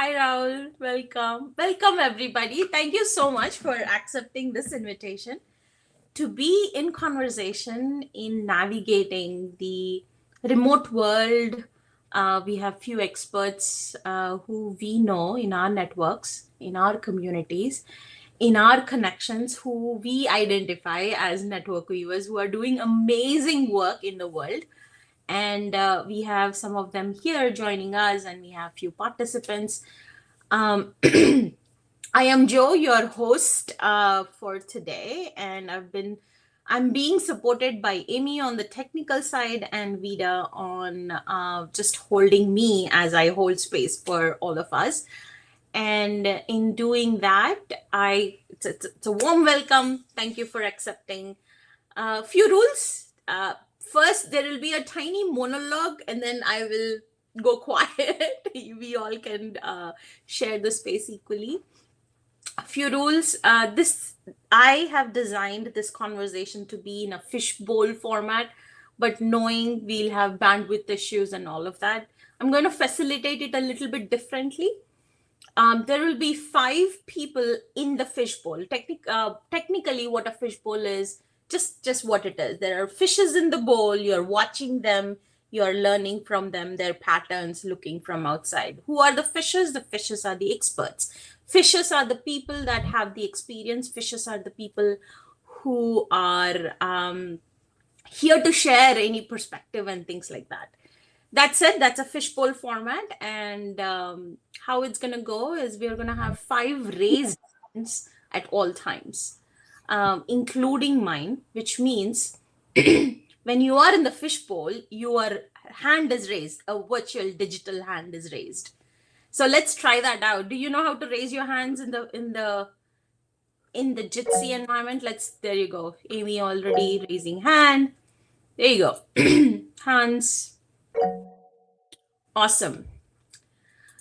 Hi, Rahul. Welcome. Welcome, everybody. Thank you so much for accepting this invitation to be in conversation in navigating the remote world. We have few experts who we know in our networks, in our communities, in our connections, who we identify as network weavers who are doing amazing work in the world. And we have some of them here joining us, and we have few participants. um, I am Joe, your host for today, and I'm being supported by Amy on the technical side and Vida on just holding me as I hold space for all of us. And in doing that, it's a warm welcome. Thank you for accepting. A few rules. First, there will be a tiny monologue, and then I will go quiet. We all can share the space equally. A few rules. This I have designed this conversation to be in a fishbowl format, but knowing we'll have bandwidth issues and all of that, I'm going to facilitate it a little bit differently. There will be 5 people in the fishbowl. Technically, what a fishbowl is, just what it is. There are fishes in the bowl. You're watching them. You're learning from them, their patterns, looking from outside. Who are the fishes? The fishes are the experts. Fishes are the people that have the experience. Fishes are the people who are here to share any perspective and things like that. That said, that's a fishbowl format, and how it's going to go is we're going to have 5 raised hands at all times, including mine, which means when you are in the fishbowl, your hand is raised, a virtual digital hand is raised. So let's try that out. Do you know how to raise your hands in the Jitsi environment? There you go. Amy already raising hand. There you go. Hands. Awesome.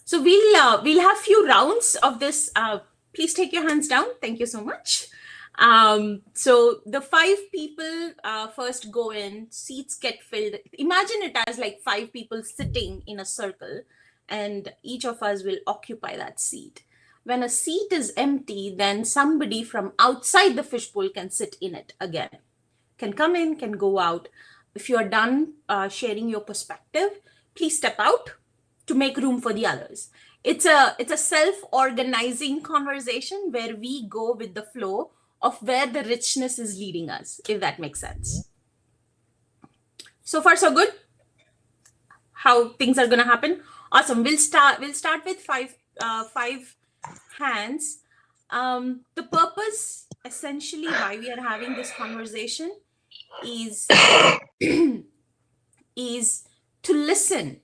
So we'll have few rounds of this. Please take your hands down. Thank you so much. So the 5 people first go in, seats get filled. Imagine it as like 5 people sitting in a circle, and each of us will occupy that seat. When a seat is empty, then somebody from outside the fishbowl can sit in it again. Can come in, can go out. If you're done sharing your perspective, please step out to make room for the others. It's a self-organizing conversation where we go with the flow of where the richness is leading us, if that makes sense. So far, so good. How things are going to happen? Awesome. We'll start with five hands. The purpose, essentially, why we are having this conversation is to listen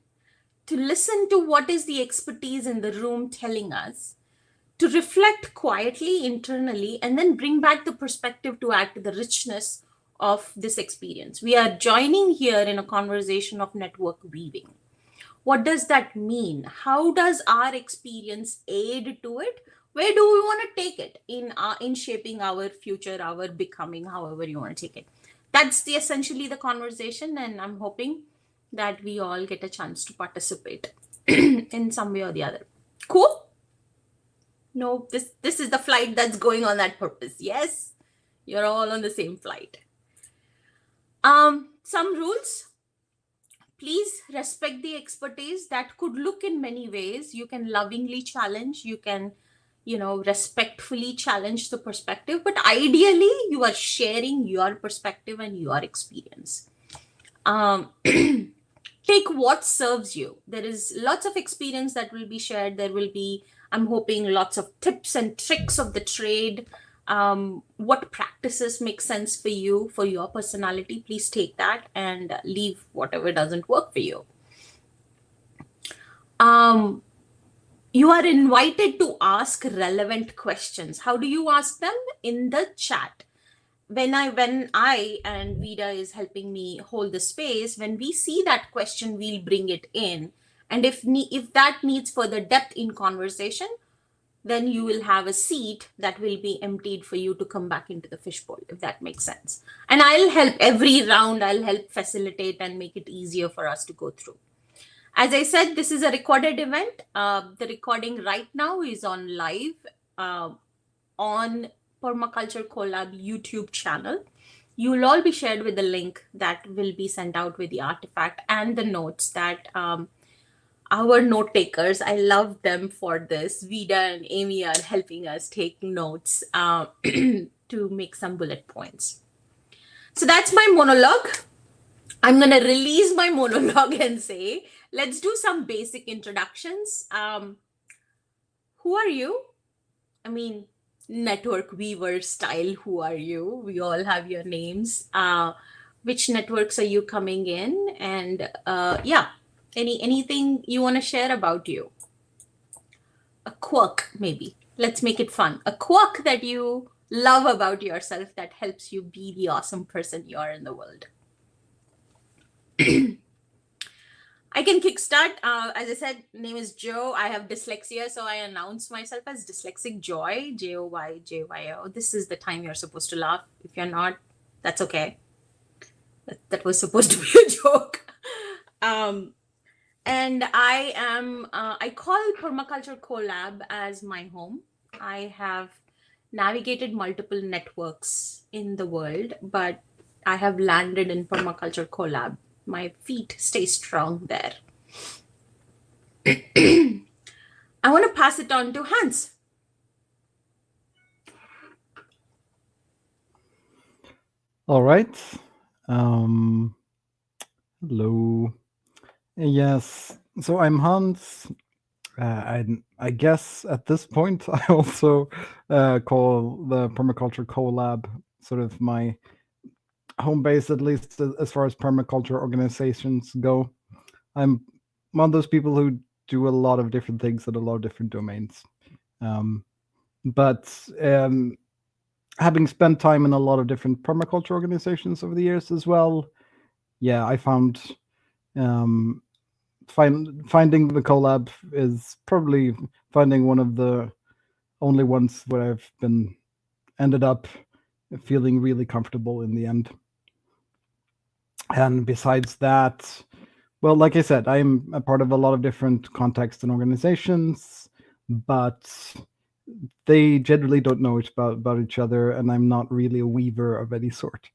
to what is the expertise in the room telling us, to reflect quietly internally, and then bring back the perspective to add to the richness of this experience. We are joining here in a conversation of network weaving. What does that mean? How does our experience aid to it? Where do we want to take it in shaping our future, our becoming, however you want to take it? That's essentially the conversation, and I'm hoping that we all get a chance to participate in some way or the other. Cool? No, this is the flight that's going on that purpose. Yes, you're all on the same flight. Some rules. Please respect the expertise. That could look in many ways. You can lovingly challenge. You can, respectfully challenge the perspective. But ideally, you are sharing your perspective and your experience. Take what serves you. There is lots of experience that will be shared. There will be, I'm hoping, lots of tips and tricks of the trade. What practices make sense for you, for your personality. Please take that and leave whatever doesn't work for you. You are invited to ask relevant questions. How do you ask them? In the chat. When I and Vida is helping me hold the space, when we see that question, we'll bring it in. And if that needs further depth in conversation, then you will have a seat that will be emptied for you to come back into the fishbowl, if that makes sense. And I'll help every round, I'll help facilitate and make it easier for us to go through. As I said, this is a recorded event. The recording right now is on live on Permaculture CoLab YouTube channel. You will all be shared with the link that will be sent out with the artifact and the notes that our note takers, I love them for this. Vida and Amy are helping us take notes to make some bullet points. So that's my monologue. I'm going to release my monologue and say, let's do some basic introductions. Who are you? I mean, network weaver style, who are you? We all have your names. Which networks are you coming in? And yeah, anything you want to share about you? A quirk, maybe. Let's make it fun. A quirk that you love about yourself that helps you be the awesome person you are in the world. I can kickstart. As I said, name is Joe. I have dyslexia, so I announce myself as Dyslexic Joy, Joyjyo. This is the time you're supposed to laugh. If you're not, that's okay. That was supposed to be a joke. And I call Permaculture CoLab as my home. I have navigated multiple networks in the world, but I have landed in Permaculture CoLab. My feet stay strong there. I want to pass it on to Hans. All right. Hello. Yes. So I'm Hans. I guess at this point I also call the Permaculture CoLab sort of my home base, at least as far as permaculture organizations go. I'm one of those people who do a lot of different things at a lot of different domains. But having spent time in a lot of different permaculture organizations over the years as well, yeah, I found finding the CoLab is probably finding one of the only ones where I've ended up feeling really comfortable in the end. And besides that, well, like I said, I'm a part of a lot of different contexts and organizations, but they generally don't know about each other, and I'm not really a weaver of any sort.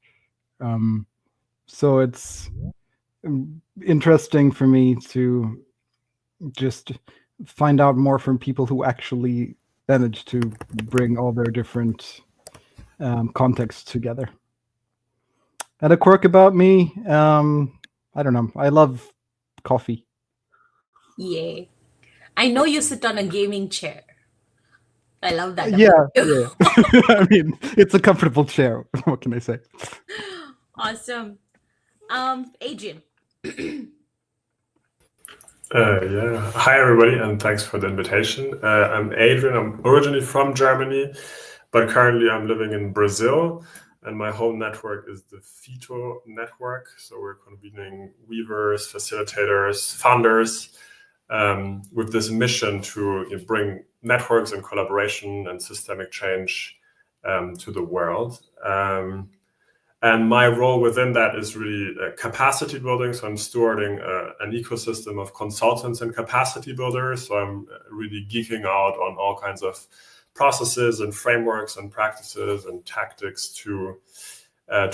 So it's interesting for me to just find out more from people who actually manage to bring all their different contexts together. And a quirk about me, I don't know. I love coffee. Yay. I know you sit on a gaming chair. I love that. Yeah. I mean, it's a comfortable chair. What can I say? Awesome. Adrian. Yeah. Hi, everybody, and thanks for the invitation. I'm Adrian. I'm originally from Germany, but currently I'm living in Brazil, and my whole network is the FITO network. So we're convening weavers, facilitators, founders with this mission to bring networks and collaboration and systemic change to the world. And my role within that is really capacity building. So I'm stewarding an ecosystem of consultants and capacity builders. So I'm really geeking out on all kinds of processes and frameworks and practices and tactics to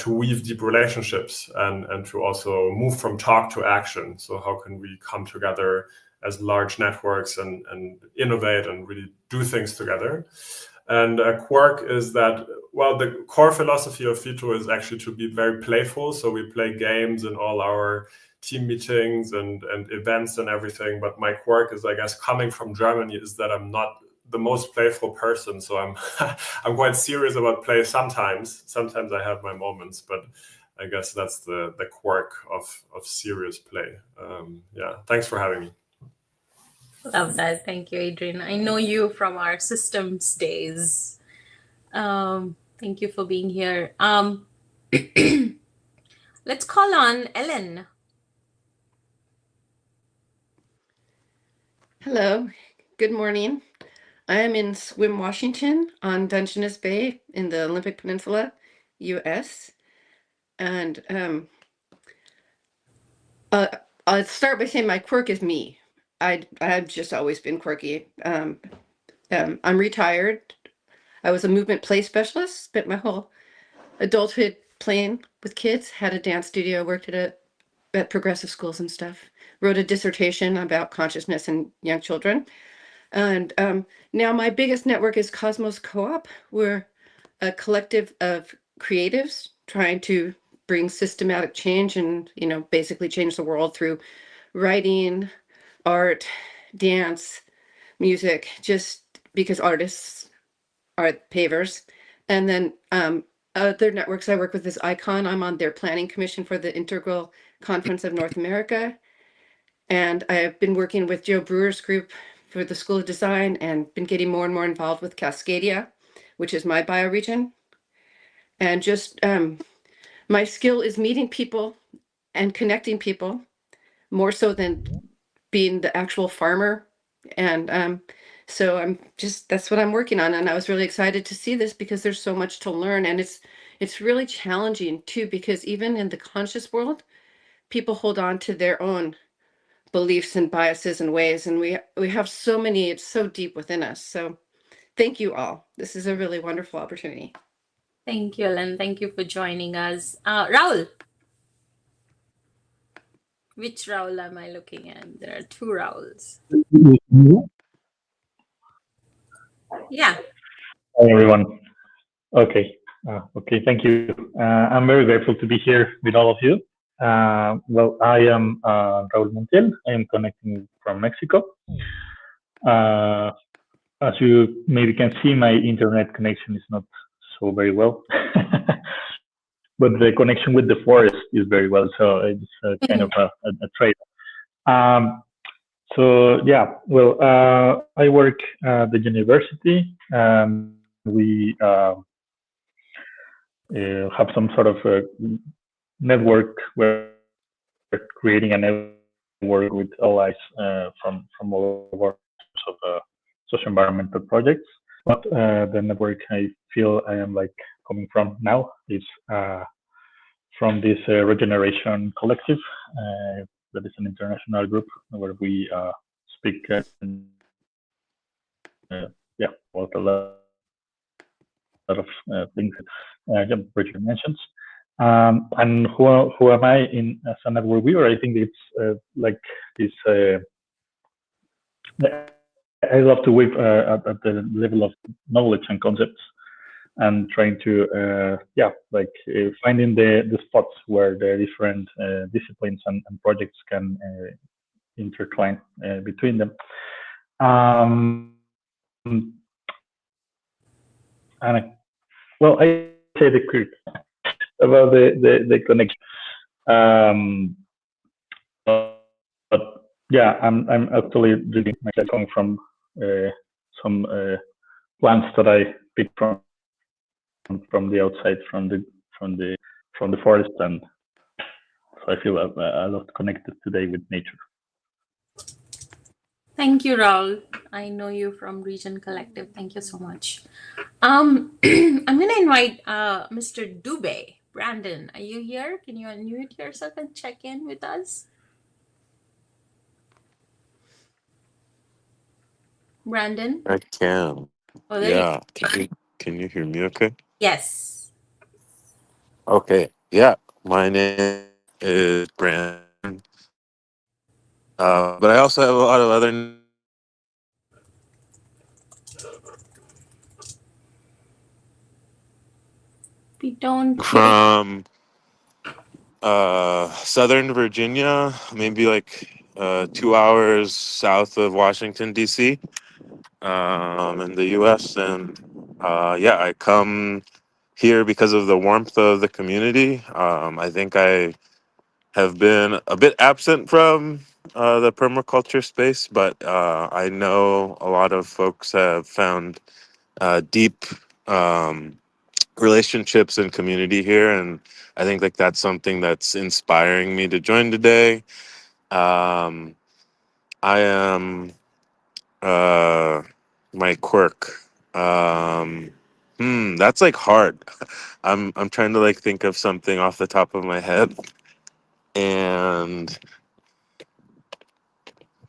weave deep relationships and to also move from talk to action. So how can we come together as large networks and innovate and really do things together? And a quirk is that, well, the core philosophy of Fito is actually to be very playful. So we play games in all our team meetings and events and everything. But my quirk is, I guess, coming from Germany, is that I'm not the most playful person. So I'm I'm quite serious about play sometimes. Sometimes I have my moments, but I guess that's the quirk of serious play. Yeah, thanks for having me. Love that. Thank you, Adrian. I know you from our systems days. Thank you for being here. Let's call on Ellen. Hello, good morning. I am in Swim, Washington on Dungeness Bay in the Olympic Peninsula, US. And I'll start by saying my quirk is me. I've just always been quirky. I'm retired. I was a movement play specialist, spent my whole adulthood playing with kids, had a dance studio, worked at progressive schools and stuff, wrote a dissertation about consciousness in young children. And now my biggest network is Cosmos Co-op. We're a collective of creatives trying to bring systematic change and, basically change the world through writing, art, dance, music, just because artists are pavers. And then other networks I work with is Icon. I'm on their planning commission for the Integral Conference of North America. And I've been working with Joe Brewer's group for the School of Design and been getting more and more involved with Cascadia, which is my bioregion. And just my skill is meeting people and connecting people more so than being the actual farmer. And so that's what I'm working on. And I was really excited to see this because there's so much to learn. And it's really challenging too, because even in the conscious world, people hold on to their own beliefs and biases and ways. And we have so many, it's so deep within us. So thank you all. This is a really wonderful opportunity. Thank you, Ellen. Thank you for joining us. Raul, which Raul am I looking at? There are two Rauls. Yeah. Hi, everyone. Okay. Okay, thank you. I'm very grateful to be here with all of you. Well, I am Raúl Montiel. I am connecting from Mexico. As you maybe can see, my internet connection is not so very well, but the connection with the forest is very well. So it's kind of a trade. So yeah, well, I work at the university. We have some sort of a network. We're creating a network with allies from all over of social environmental projects. But the network I feel I am like coming from now is from this regeneration collective that is an international group where we speak yeah, about a lot of things Richard mentions. And who am I in as a network viewer? I think it's like this. I love to weave at the level of knowledge and concepts, and trying to finding the spots where the different disciplines and projects can intertwine between them. I say the quick about the connection. But yeah, I'm actually reading myself coming from some plants that I picked from the outside, from the forest, and so I feel a lot connected today with nature. Thank you, Raul. I know you from Region Collective. Thank you so much. I'm going to invite Mr. Dubé. Brandon, are you here? Can you unmute yourself and check in with us? Brandon? I can. Oh, there you Yeah. Can you hear me okay? Yes. Okay. Yeah. My name is Brandon. But I also have a lot of other We don't hear you. from Southern Virginia, maybe like 2 hours south of Washington D.C. In the U.S. And yeah, I come here because of the warmth of the community. I think I have been a bit absent from the permaculture space, but I know a lot of folks have found deep relationships and community here, and I think like that's something that's inspiring me to join today. Um, I am my quirk. That's like hard. I'm trying to like think of something off the top of my head, and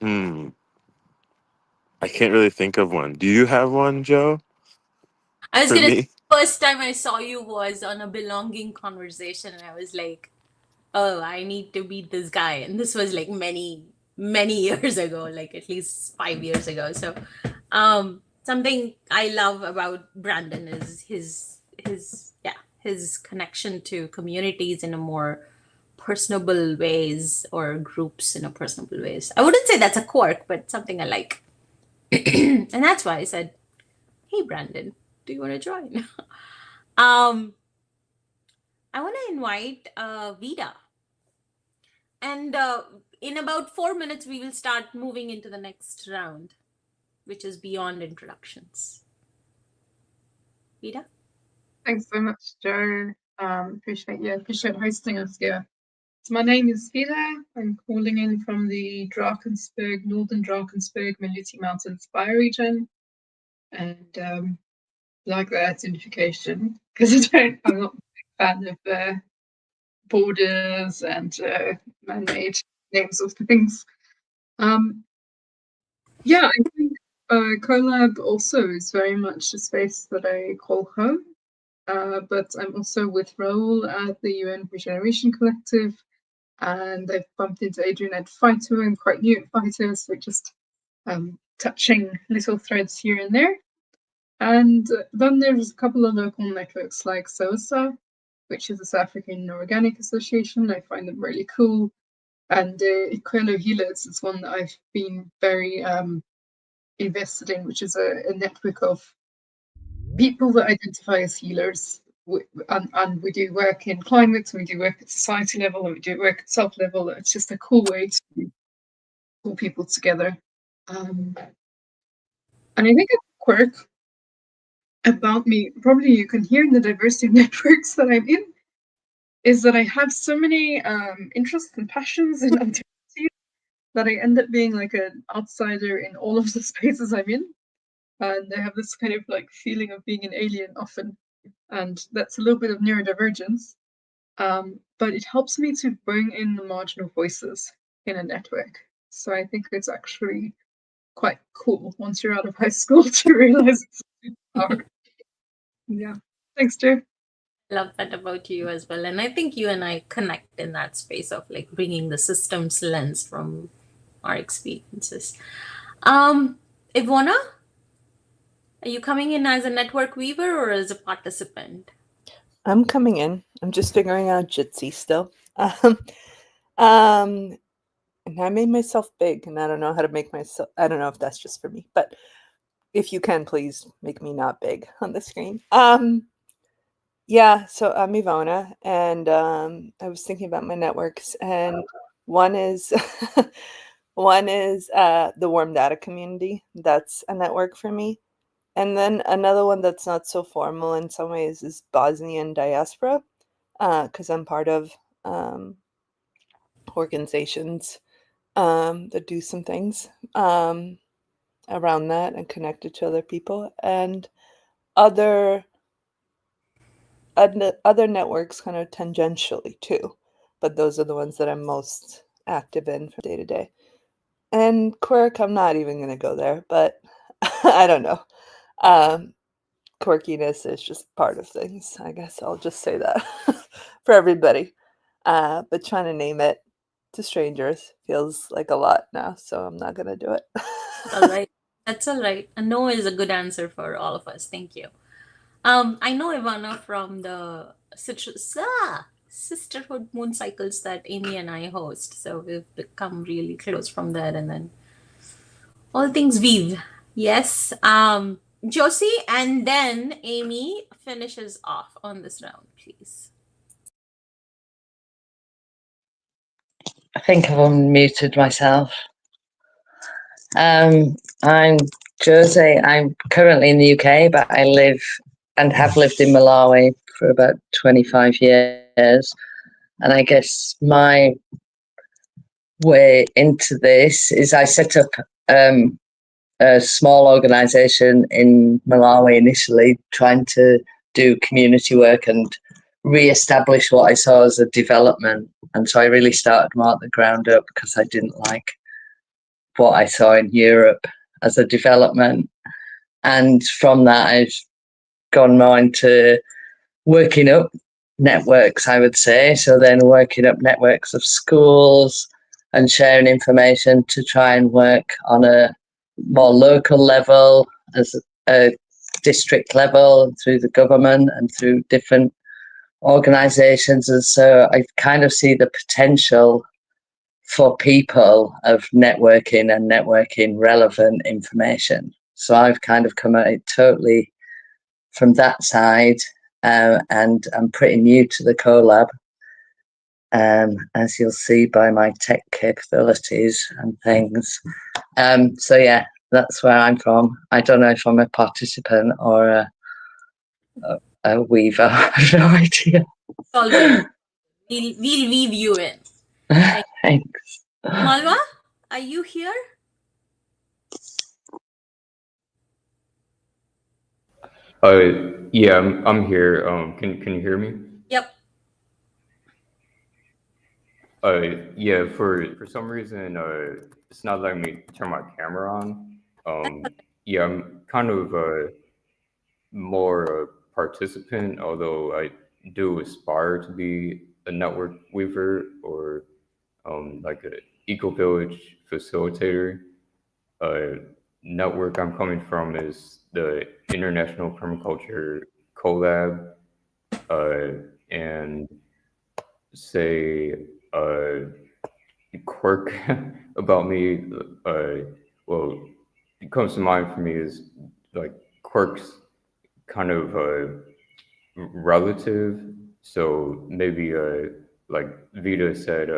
Hmm. I can't really think of one. Do you have one, Joe? I was For gonna say, me? first time I saw you was on a belonging conversation, and I was like, oh, I need to meet this guy. And this was like many, many years ago, like at least 5 years ago. So, something I love about Brandon is his connection to communities in a more personable ways, or groups in a personable ways. I wouldn't say that's a quirk, but something I like. And that's why I said, hey, Brandon, do you want to join? um, I want to invite Vida. And in about 4 minutes, we will start moving into the next round, which is beyond introductions. Vida? Thanks so much, Joe. Appreciate hosting us here. So my name is Vida. I'm calling in from the Drakensberg, northern Drakensberg, Meluti Mountains bioregion, and like that identification because I'm not a big fan of borders and man-made names of things. Yeah, I think CoLab also is very much a space that I call home. But I'm also with Raoul at the UN Regeneration Collective, and I've bumped into Adrian at Fighter. I'm quite new at Fighter, so just touching little threads here and there. And then there's a couple of local networks like SOSA, which is a South African Organic Association. I find them really cool. And Equelo Healers is one that I've been very invested in, which is a network of people that identify as healers. And we do work in climate, we do work at society level, and we do work at self level. It's just a cool way to pull people together. And I think a quirk about me, probably you can hear in the diversity of networks that I'm in, is that I have so many interests and passions and activities that I end up being like an outsider in all of the spaces I'm in. And I have this kind of like feeling of being an alien often. And that's a little bit of neurodivergence. But it helps me to bring in the marginal voices in a network. So I think it's actually quite cool once you're out of high school to realize it's a superpower. Yeah. Thanks, Joe. Love that about you as well. And I think you and I connect in that space of like bringing the systems lens from our experiences. Ivona, are you coming in as a network weaver or as a participant? I'm coming in. I'm just figuring out Jitsi still. And I made myself big, and I don't know how to make myself. I don't know if that's just for me, but if you can, please make me not big on the screen. Yeah. So I'm Ivona, and I was thinking about my networks, and one is one is the Warm Data Community. That's a network for me. And then another one that's not so formal in some ways is Bosnian diaspora, because I'm part of organizations that do some things around that and connected to other people, and other other networks kind of tangentially too. But those are the ones that I'm most active in from day to day. And quirk, I'm not even going to go there, but I don't know. Quirkiness is just part of things. I guess I'll just say that for everybody. But trying to name it to strangers feels like a lot now, so I'm not gonna do it. All right. That's all right. A no is a good answer for all of us. Thank you. I know Ivana from the Sisterhood Moon Cycles that Amy and I host. So we've become really close from there, and then all things weave. Yes. Josie, and then Amy finishes off on this round, please. I think I've unmuted myself. I'm Josie. I'm currently in the UK, but I live and have lived in Malawi for about 25 years. And I guess my way into this is I set up a small organization in Malawi initially, trying to do community work and re-establish what I saw as a development. And so I really started more at the ground up because I didn't like what I saw in Europe as a development. And from that, I've gone more into working up networks, I would say. So then working up networks of schools and sharing information to try and work on a more local level, as a district level, through the government and through different organizations. And so I kind of see the potential for people of networking and networking relevant information. So I've kind of come at it totally from that side, and I'm pretty new to the CoLab, as you'll see by my tech capabilities and things. So yeah, that's where I'm from. I don't know if I'm a participant or a weaver. I have no idea. All good. We'll weave you in. Thanks. Malwa, are you here? Yeah, I'm here. Can you hear me? Yep. Yeah, for some reason, it's not letting me turn my camera on. Yeah, I'm kind of more a participant, although I do aspire to be a network weaver or like an eco-village facilitator. Network I'm coming from is the International Permaculture CoLab, and say quirk about me. Well, it comes to mind for me is like quirks, kind of relative. So maybe like Vita said,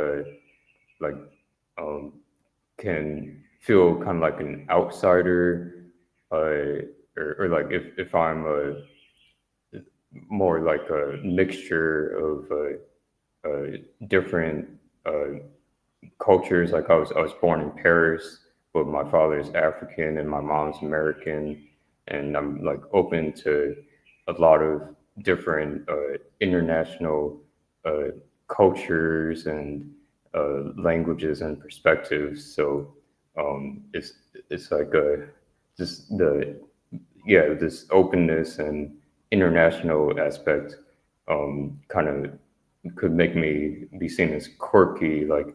like can feel kind of like an outsider, or like if I'm more like a mixture of different cultures. Like I was born in Paris, but my father is African and my mom's American, and I'm like open to a lot of different international cultures and languages and perspectives. So it's like just the this openness and international aspect kind of could make me be seen as quirky, like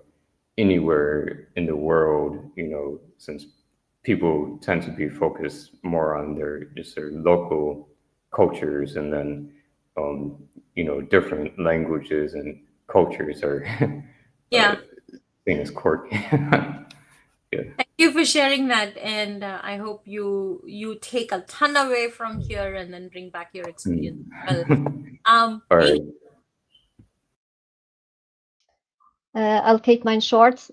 anywhere in the world, since people tend to be focused more on their local cultures, and then different languages and cultures are Yeah. seen as quirky. Yeah. Thank you for sharing that, and I hope you take a ton away from here and then bring back your experience. Well, All right. Amy. I'll keep mine short.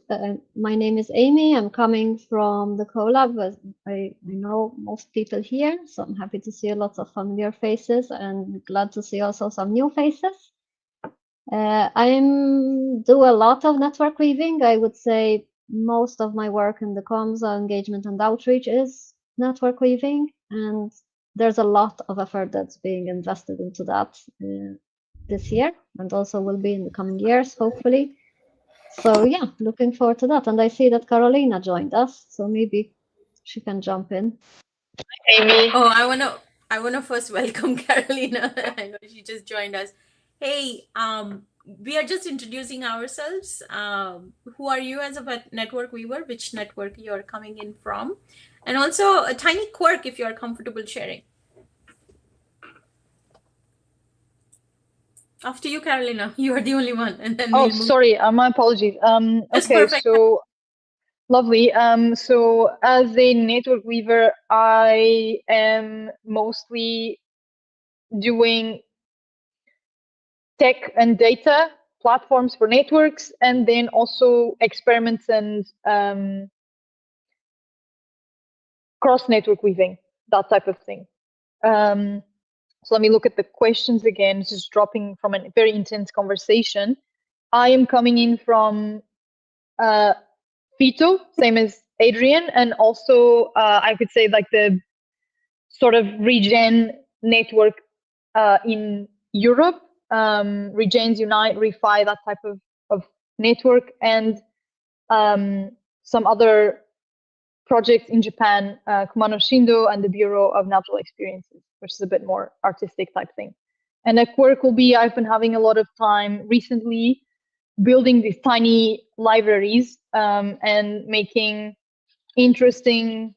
My name is Amy. I'm coming from the CoLab. I know most people here, so I'm happy to see lots of familiar faces and glad to see also some new faces. I do a lot of network weaving. I would say most of my work in the comms, engagement and outreach is network weaving, and there's a lot of effort that's being invested into that this year, and also will be in the coming years, hopefully. So yeah, looking forward to that. And I see that Carolina joined us, so maybe she can jump in. Amy. Oh, I wanna first welcome Carolina. I know she just joined us. Hey, we are just introducing ourselves. Who are you as a network weaver? Which network you're coming in from? And also a tiny quirk if you're comfortable sharing. After you, Carolina. You are the only one, and then Oh, we'll move. sorry. My apologies. That's Okay, perfect. so lovely. So as a network weaver, I am mostly doing tech and data platforms for networks, and then also experiments and cross network weaving, that type of thing. So let me look at the questions again. This is dropping from a very intense conversation. I am coming in from Fito, same as Adrian, and also I could say like the sort of regen network in Europe, Regens Unite, Refi, that type of network, and some other projects in Japan, Kumano Shindo and the Bureau of Natural Experiences, which is a bit more artistic type thing. And at work will be, I've been having a lot of time recently building these tiny libraries and making interesting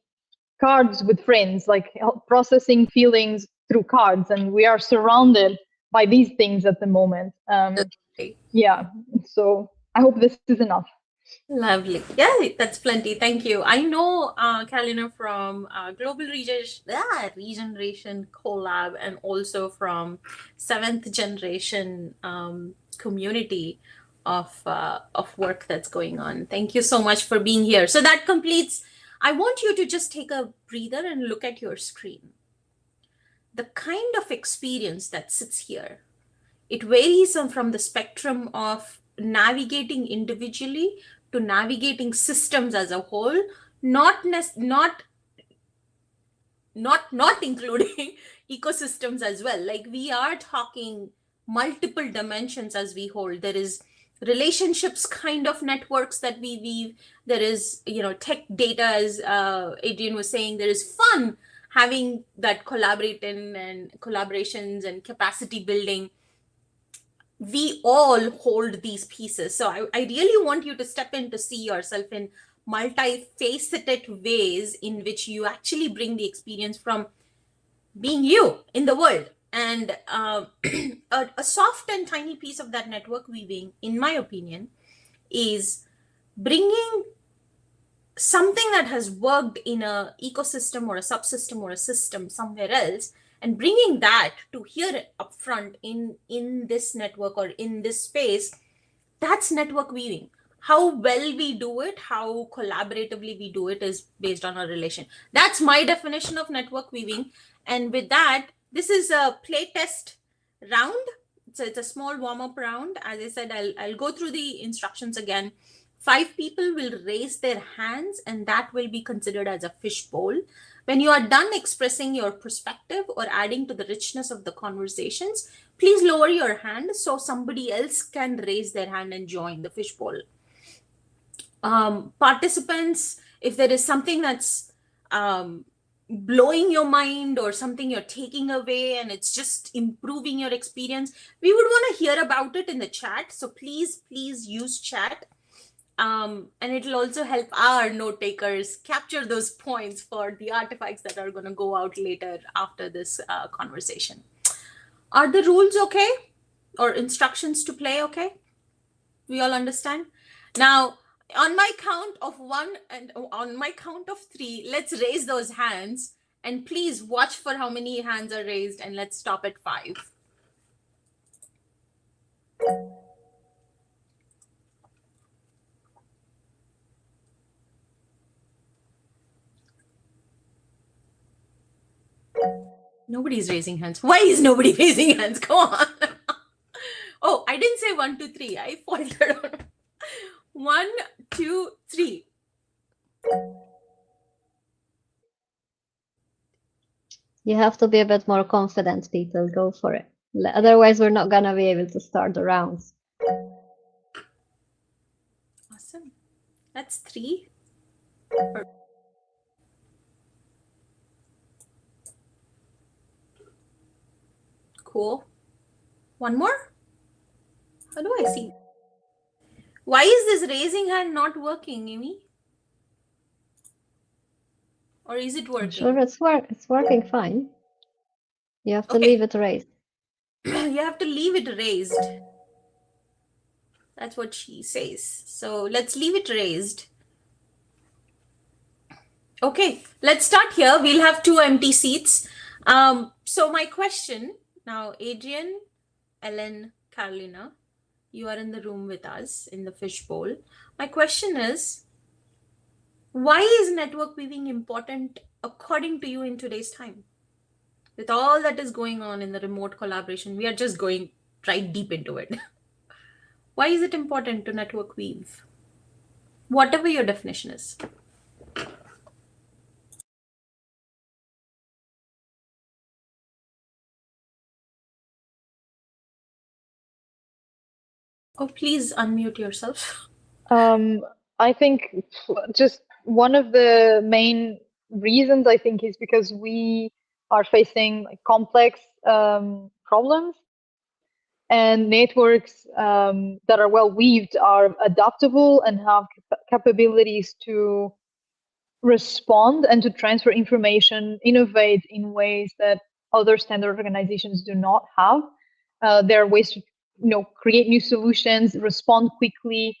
cards with friends, like processing feelings through cards. And we are surrounded by these things at the moment. Yeah, so I hope this is enough. Lovely. Yeah, that's plenty. Thank you. I know Carolina from Global Regeneration CoLab and also from seventh generation community of work that's going on. Thank you so much for being here. So that completes. I want you to just take a breather and look at your screen. The kind of experience that sits here, it varies from the spectrum of navigating individually to navigating systems as a whole, not including ecosystems as well. Like, we are talking multiple dimensions as we hold. There is relationships kind of networks that we weave. There is, tech data, as Adrian was saying. There is fun having that collaborating and collaborations and capacity building. We all hold these pieces. So I really want you to step in to see yourself in multifaceted ways in which you actually bring the experience from being you in the world. And a soft and tiny piece of that network weaving, in my opinion, is bringing something that has worked in an ecosystem or a subsystem or a system somewhere else and bringing that to here up front in this network or in this space. That's network weaving. How well we do it, how collaboratively we do it, is based on our relation. That's my definition of network weaving. And with that, this is a play test round. So it's a small warm-up round. As I said, I'll go through the instructions again. 5 people will raise their hands, and that will be considered as a fishbowl. When you are done expressing your perspective or adding to the richness of the conversations, please lower your hand so somebody else can raise their hand and join the fishbowl. Participants, if there is something that's blowing your mind or something you're taking away and it's just improving your experience, we would want to hear about it in the chat. So please use chat. And it'll also help our note takers capture those points for the artifacts that are going to go out later after this conversation. Are the rules okay? Or instructions to play okay? We all understand? Now, on my count of 1 and on my count of 3, let's raise those hands. And please watch for how many hands are raised, and let's stop at 5. Nobody's raising hands. Why is nobody raising hands? Go on. Oh, I didn't say 1, 2, 3. I faltered. 1, 2, 3. You have to be a bit more confident, people. Go for it. Otherwise, we're not going to be able to start the rounds. Awesome. That's 3. Cool. 1 more? How do I see? Why is this raising hand not working, Amy? Or is it working? I'm sure it's working fine. You have to leave it raised. You have to leave it raised. That's what she says. So let's leave it raised. Okay, let's start here. We'll have 2 empty seats. So my question now, Adrian, Ellen, Carolina, you are in the room with us in the fishbowl. My question is, why is network weaving important according to you in today's time? With all that is going on in the remote collaboration, we are just going right deep into it. Why is it important to network weave? Whatever your definition is. Oh, please unmute yourself. I think just one of the main reasons I think is because we are facing like complex problems, and networks that are well weaved are adaptable and have capabilities to respond and to transfer information, innovate in ways that other standard organizations do not have. There are ways to create new solutions, respond quickly,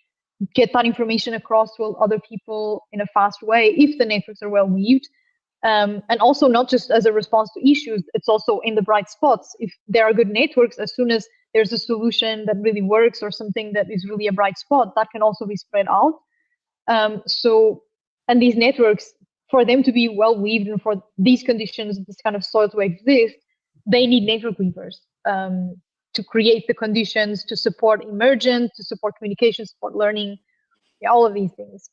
get that information across to other people in a fast way if the networks are well weaved. And also not just as a response to issues, it's also in the bright spots. If there are good networks, as soon as there's a solution that really works or something that is really a bright spot, that can also be spread out. And these networks, for them to be well weaved and for these conditions, this kind of soil to exist, they need network weavers to create the conditions to support emergence, to support communication, support learning, all of these things.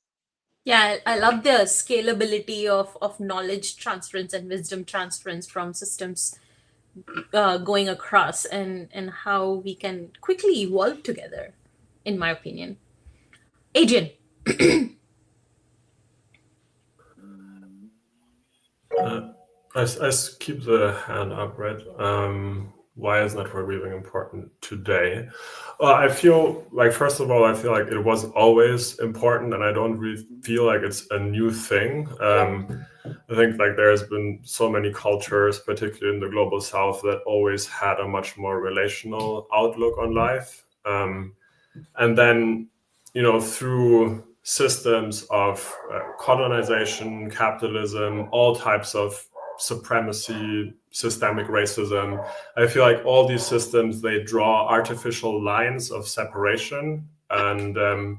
Yeah, I love the scalability of knowledge transference and wisdom transference from systems going across, and how we can quickly evolve together, in my opinion. Adrian. I keep the hand up, right? Why is network weaving important today? I feel like, first of all, I feel like it was always important, and I don't really feel like it's a new thing. I think like there's been so many cultures, particularly in the global south, that always had a much more relational outlook on life. And then, through systems of colonization, capitalism, all types of supremacy, systemic racism, I feel like all these systems, they draw artificial lines of separation, and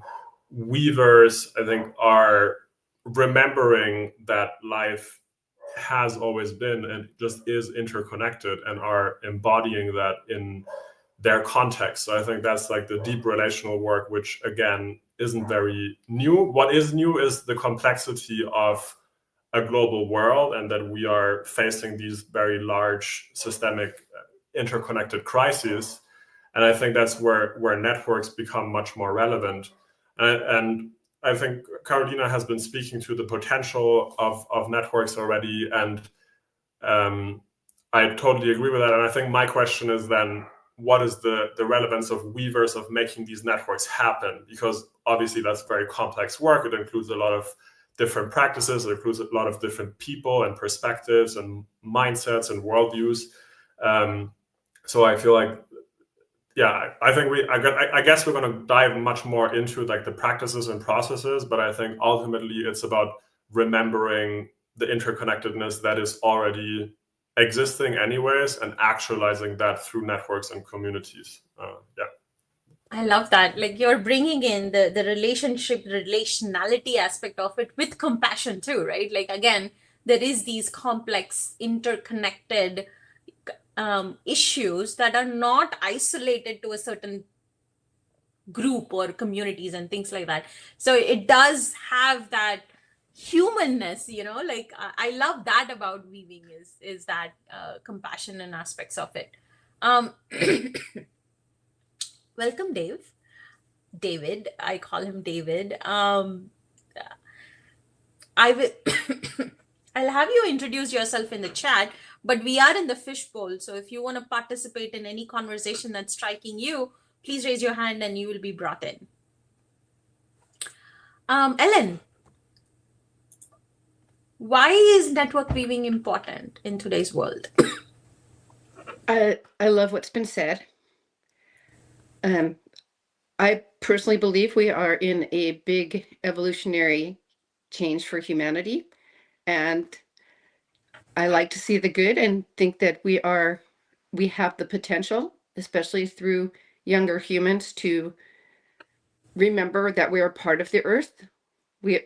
weavers, I think, are remembering that life has always been and just is interconnected, and are embodying that in their context. So I think that's like the deep relational work, which again isn't very new. What is new is the complexity of a global world, and that we are facing these very large systemic interconnected crises. And I think that's where networks become much more relevant. And I think Carolina has been speaking to the potential of networks already, and I totally agree with that. And I think my question is then, what is the relevance of weavers, of making these networks happen? Because obviously that's very complex work. It includes a lot of different practices. It includes a lot of different people and perspectives and mindsets and worldviews. So I feel like, yeah, I think I guess we're going to dive much more into like the practices and processes, but I think ultimately it's about remembering the interconnectedness that is already existing anyways, and actualizing that through networks and communities. Yeah. I love that. Like, you're bringing in the relationality aspect of it with compassion too, right? Like, again, there is these complex, interconnected issues that are not isolated to a certain group or communities and things like that. So it does have that humanness, like I love that about weaving, is that compassion and aspects of it. Welcome, David. I call him David. I will I'll have you introduce yourself in the chat, but we are in the fishbowl, so if you want to participate in any conversation that's striking you, please raise your hand and you will be brought in. Ellen, why is network weaving important in today's world? I love what's been said. I personally believe we are in a big evolutionary change for humanity, and I like to see the good and think that we have the potential, especially through younger humans, to remember that we are part of the earth. We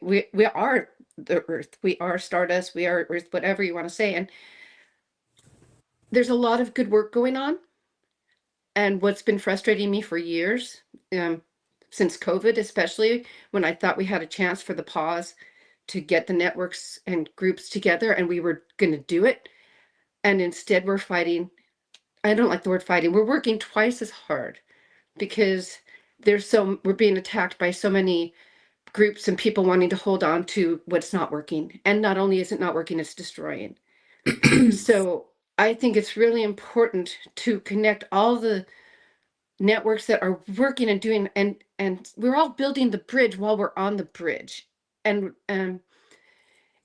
are the earth. We are stardust. We are earth, whatever you want to say. And there's a lot of good work going on. And what's been frustrating me for years, since COVID, especially when I thought we had a chance for the pause to get the networks and groups together and we were going to do it. And instead we're fighting. I don't like the word fighting. We're working twice as hard because we're being attacked by so many groups and people wanting to hold on to what's not working. And not only is it not working, it's destroying. So I think it's really important to connect all the networks that are working and doing, and we're all building the bridge while we're on the bridge. And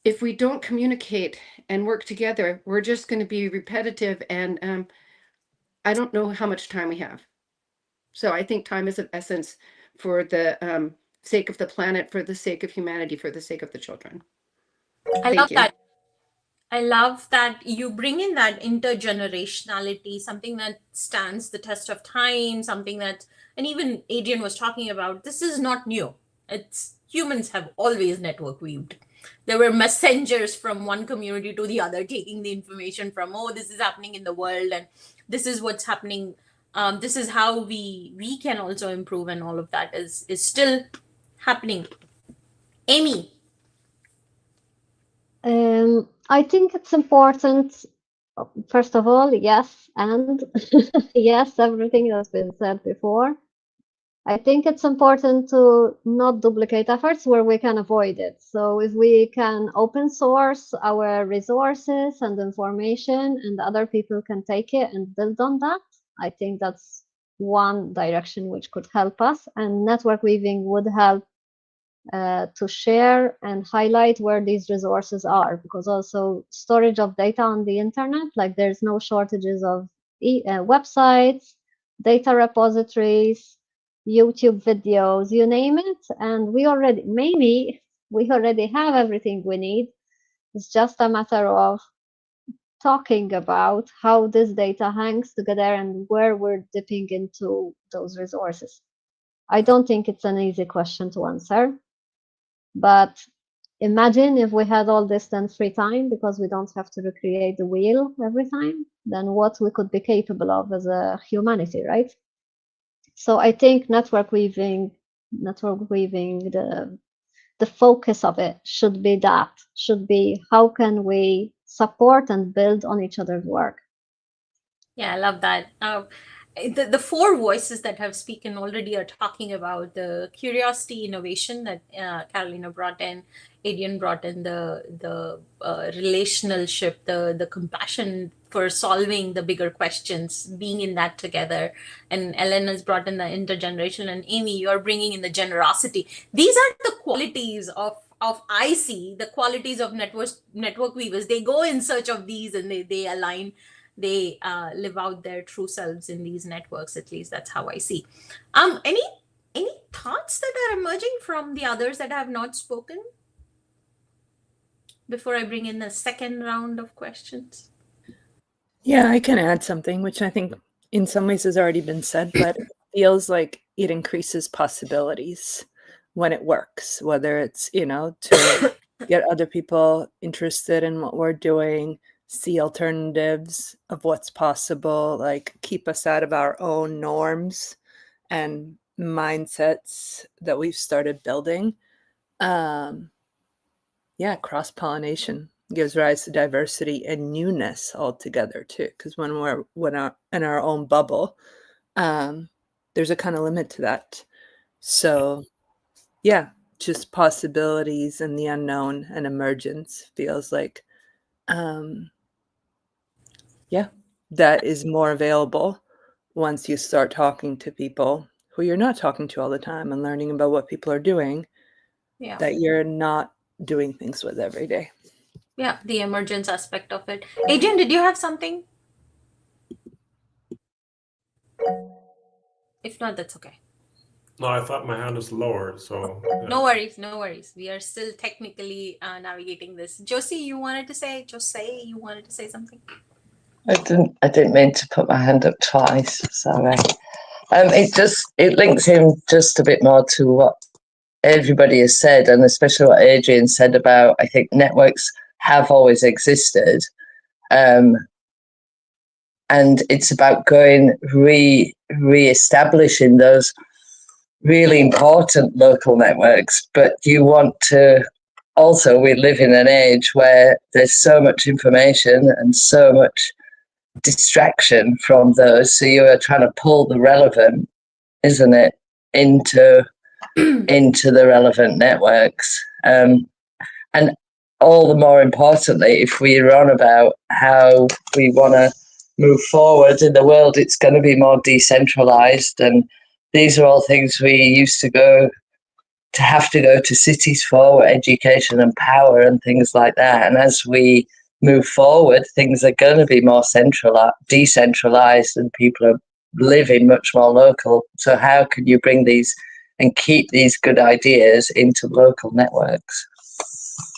if we don't communicate and work together, we're just going to be repetitive. And I don't know how much time we have. So I think time is of essence for the sake of the planet, for the sake of humanity, for the sake of the children. I Thank love you. that. I love that you bring in that intergenerationality, something that stands the test of time, something that, and even Adrian was talking about, this is not new. It's humans have always network weaved. There were messengers from one community to the other, taking the information from, oh, this is happening in the world, and this is what's happening. This is how we can also improve, and all of that is still happening. Amy. I think it's important, first of all, yes, and yes, everything that's been said before. I think it's important to not duplicate efforts where we can avoid it. So if we can open source our resources and information and other people can take it and build on that, I think that's one direction which could help us. And network weaving would help to share and highlight where these resources are, because also storage of data on the internet, like there's no shortages of websites, data repositories, YouTube videos, you name it. And we already have everything we need. It's just a matter of talking about how this data hangs together and where we're dipping into those resources. I don't think it's an easy question to answer. But imagine if we had all this done free time because we don't have to recreate the wheel every time, then what we could be capable of as a humanity, right? So I think network weaving, the focus of it should be how can we support and build on each other's work. Yeah, I love that. The four voices that have spoken already are talking about the curiosity, innovation that Carolina brought in, Adrian brought in the relationship, the compassion for solving the bigger questions, being in that together, and Ellen has brought in the intergenerational, and Amy, you're bringing in the generosity. These are the qualities of I see the qualities of network weavers. They go in search of these and they align. They live out their true selves in these networks. At least that's how I see. Any thoughts that are emerging from the others that have not spoken before I bring in the second round of questions? Yeah, I can add something, which I think in some ways has already been said, but it feels like it increases possibilities when it works, whether it's, to get other people interested in what we're doing, see alternatives of what's possible, like keep us out of our own norms and mindsets that we've started building. Cross-pollination gives rise to diversity and newness altogether too, because when we're in our own bubble, there's a kind of limit to that. So just possibilities and the unknown and emergence feels like that is more available once you start talking to people who you're not talking to all the time and learning about what people are doing that you're not doing things with every day. Yeah, the emergence aspect of it. Adrian, did you have something? If not, that's okay. No, I thought my hand was lowered, so. Yeah. No worries. We are still technically navigating this. Josie, you wanted to say something? I didn't mean to put my hand up twice. Sorry. It links in just a bit more to what everybody has said, and especially what Adrian said about, I think networks have always existed. And it's about re-establishing those really important local networks. But you want to also, we live in an age where there's so much information and so much distraction from those. So you are trying to pull the relevant, isn't it, into into the relevant networks. And all the more importantly, if we're on about how we want to move forward in the world, it's going to be more decentralized. And these are all things we used to have to go to cities for, education and power and things like that. And as we move forward, things are going to be more decentralized, and people are living much more local. So how can you bring these and keep these good ideas into local networks?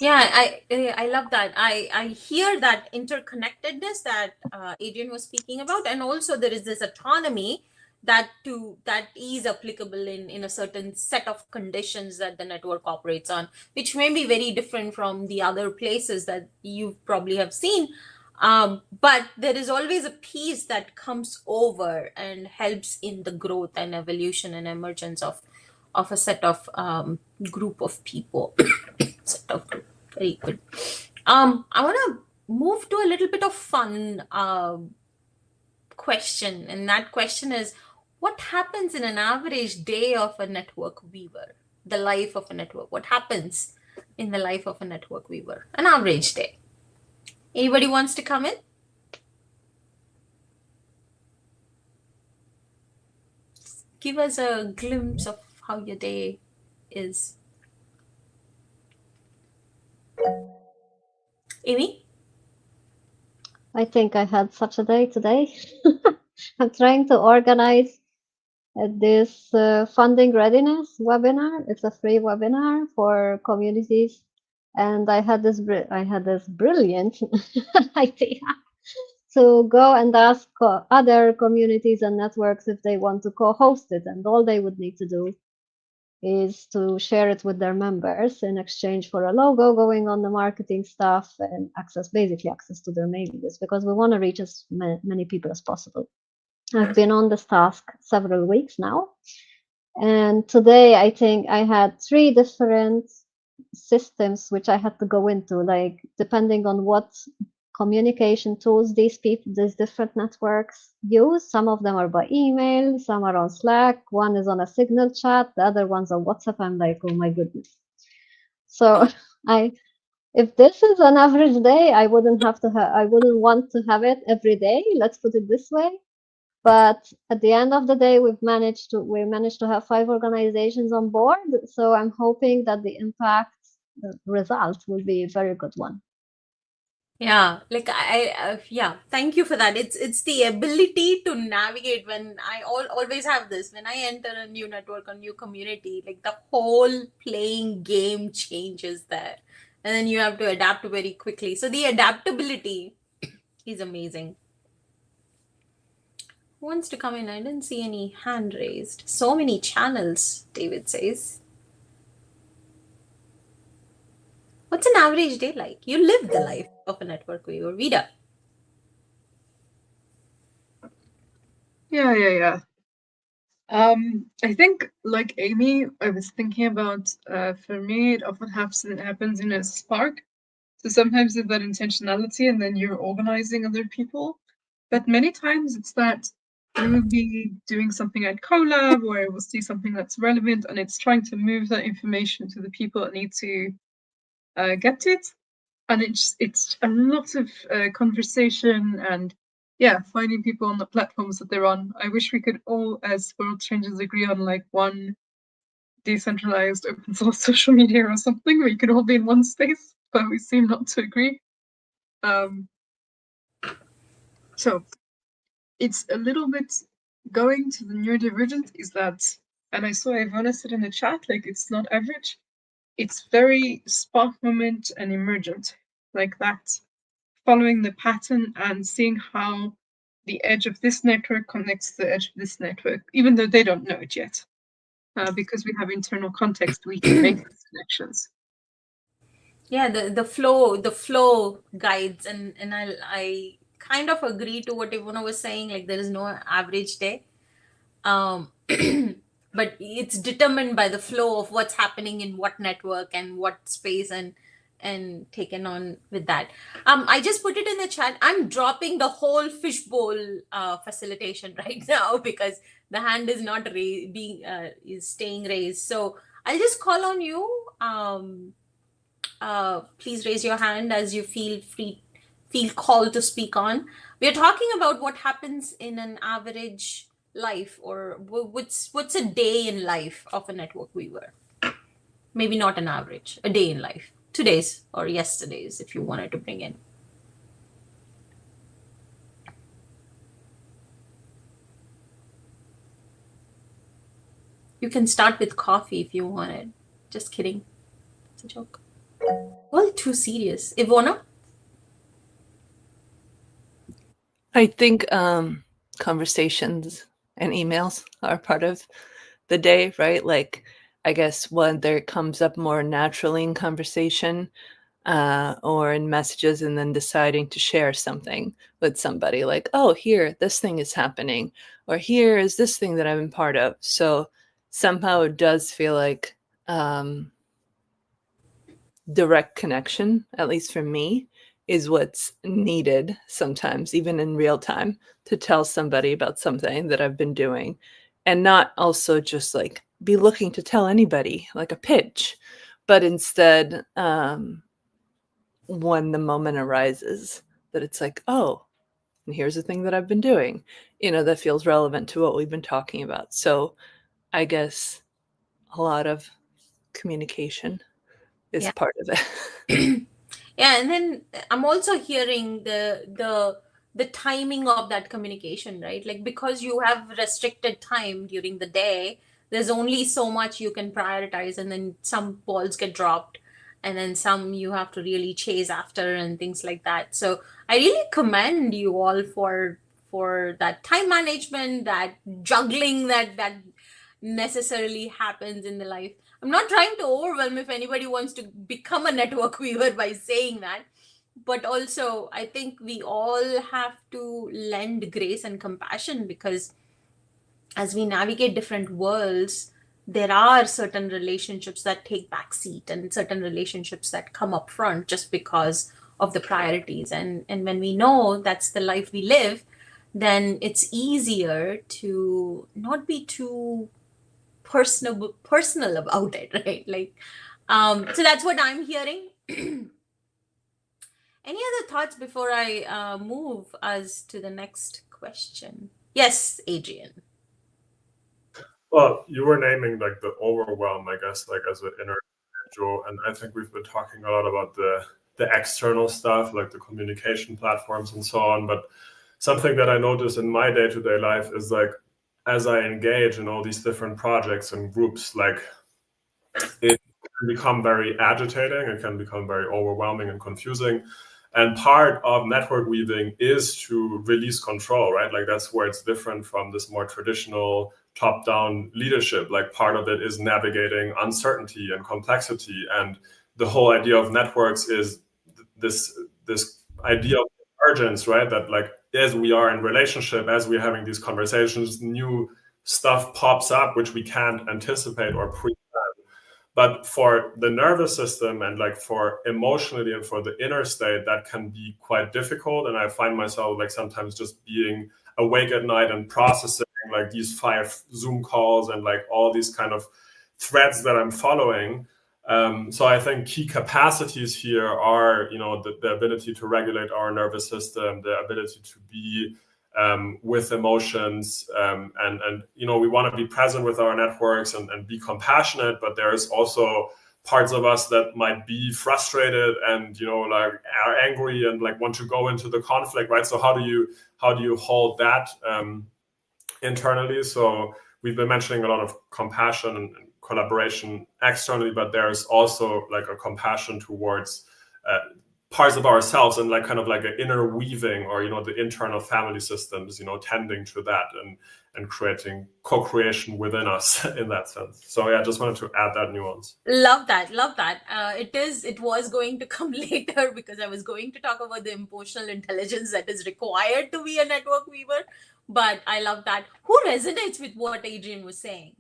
Yeah, I love that. I hear that interconnectedness that Adrian was speaking about, and also there is this autonomy that is applicable in a certain set of conditions that the network operates on, which may be very different from the other places that you probably have seen. But there is always a piece that comes over and helps in the growth and evolution and emergence of a set of group of people. Set of group. Very good. I want to move to a little bit of fun question, and that question is, what happens in an average day of a network weaver? The life of a network. What happens in the life of a network weaver? An average day. Anybody wants to come in? Give us a glimpse of how your day is. Amy? I think I had such a day today. I'm trying to organize this funding readiness webinar. It's a free webinar for communities, and I had this brilliant idea to go and ask other communities and networks if they want to co-host it, and all they would need to do is to share it with their members in exchange for a logo going on the marketing stuff and basically access to their mailing list, because we want to reach as many people as possible. I've been on this task several weeks now, and today I think I had 3 different systems which I had to go into, like depending on what communication tools these different networks use. Some of them are by email, some are on Slack, one is on a Signal chat, the other one's on WhatsApp. I'm like, oh my goodness. So if this is an average day, I wouldn't want to have it every day. Let's put it this way. But at the end of the day, we managed to have 5 organizations on board. So I'm hoping that the result will be a very good one. Yeah, like yeah, thank you for that. It's the ability to navigate. When I always have this, when I enter a new network, a new community, like the whole playing game changes there, and then you have to adapt very quickly. So the adaptability is amazing. Who wants to come in? I didn't see any hand raised. So many channels, David says. What's an average day like? You live the life of a network weaver. Vida. Yeah. I think, like Amy, I was thinking about, for me, it often happens in a spark. So sometimes it's that intentionality, and then you're organizing other people. But many times it's that we will be doing something at CoLab, or we'll see something that's relevant, and it's trying to move that information to the people that need to get it. And it's a lot of conversation and finding people on the platforms that they're on. I wish we could all, as world changers, agree on like one decentralized open source social media or something where you could all be in one space, but we seem not to agree. So it's a little bit going to the neurodivergent is that, and I saw Ivana said in the chat, like it's not average. It's very spark moment and emergent, like that, following the pattern and seeing how the edge of this network connects to the edge of this network, even though they don't know it yet. Because we have internal context, we can make these connections. Yeah, the flow guides, and I kind of agree to what Ivana was saying. Like there is no average day, but it's determined by the flow of what's happening in what network and what space, and taken on with that. I just put it in the chat. I'm dropping the whole fishbowl facilitation right now because the hand is not is staying raised. So I'll just call on you. Please raise your hand as you feel called to speak on. We're talking about what happens in an average life, or what's a day in life of a network weaver. Maybe not an average, a day in life, today's or yesterday's, if you wanted to bring in. You can start with coffee if you wanted. Just kidding. It's a joke. Well, too serious. Ivona? I think conversations and emails are part of the day, right? Like, I guess whether it comes up more naturally in conversation or in messages, and then deciding to share something with somebody, like, oh, here, this thing is happening, or here is this thing that I've been part of. So somehow it does feel like direct connection, at least for me, is what's needed sometimes, even in real time, to tell somebody about something that I've been doing, and not also just like be looking to tell anybody like a pitch, but instead, when the moment arises, that it's like, oh, and here's the thing that I've been doing, that feels relevant to what we've been talking about. So I guess a lot of communication is Yeah. part of it. Yeah, and then I'm also hearing the timing of that communication, right? Like, because you have restricted time during the day, there's only so much you can prioritize, and then some balls get dropped, and then some you have to really chase after and things like that. So I really commend you all for that time management, that juggling that necessarily happens in the life. I'm not trying to overwhelm if anybody wants to become a network weaver by saying that, but also I think we all have to lend grace and compassion, because as we navigate different worlds, there are certain relationships that take backseat and certain relationships that come up front just because of the priorities. And when we know that's the life we live, then it's easier to not be too personal about it, right? Like, so that's what I'm hearing. Any other thoughts before I move us to the next question? Yes, Adrian. Well, you were naming like the overwhelm, I guess, like as an individual, and I think we've been talking a lot about the external stuff, like the communication platforms and so on. But something that I notice in my day-to-day life is like, as I engage in all these different projects and groups, like it can become very agitating, it can become very overwhelming and confusing. And part of network weaving is to release control, right? Like that's where it's different from this more traditional top-down leadership. Like part of it is navigating uncertainty and complexity. And the whole idea of networks is this idea of emergence, right? That like as we are in relationship, as we're having these conversations, new stuff pops up which we can't anticipate or pre. But for the nervous system and like for emotionally and for the inner state, that can be quite difficult. And I find myself like sometimes just being awake at night and processing like these 5 Zoom calls and like all these kind of threads that I'm following. So I think key capacities here are, the ability to regulate our nervous system, the ability to be with emotions, and we want to be present with our networks and be compassionate, but there's also parts of us that might be frustrated and like are angry and like want to go into the conflict, right? So how do you hold that internally? So we've been mentioning a lot of compassion and collaboration externally, but there's also like a compassion towards parts of ourselves and like kind of like an inner weaving, or the internal family systems, tending to that and creating co-creation within us in that sense. So yeah, I just wanted to add that nuance. Love that. It was going to come later, because I was going to talk about the emotional intelligence that is required to be a network weaver, but I love that. Who resonates with what Adrian was saying?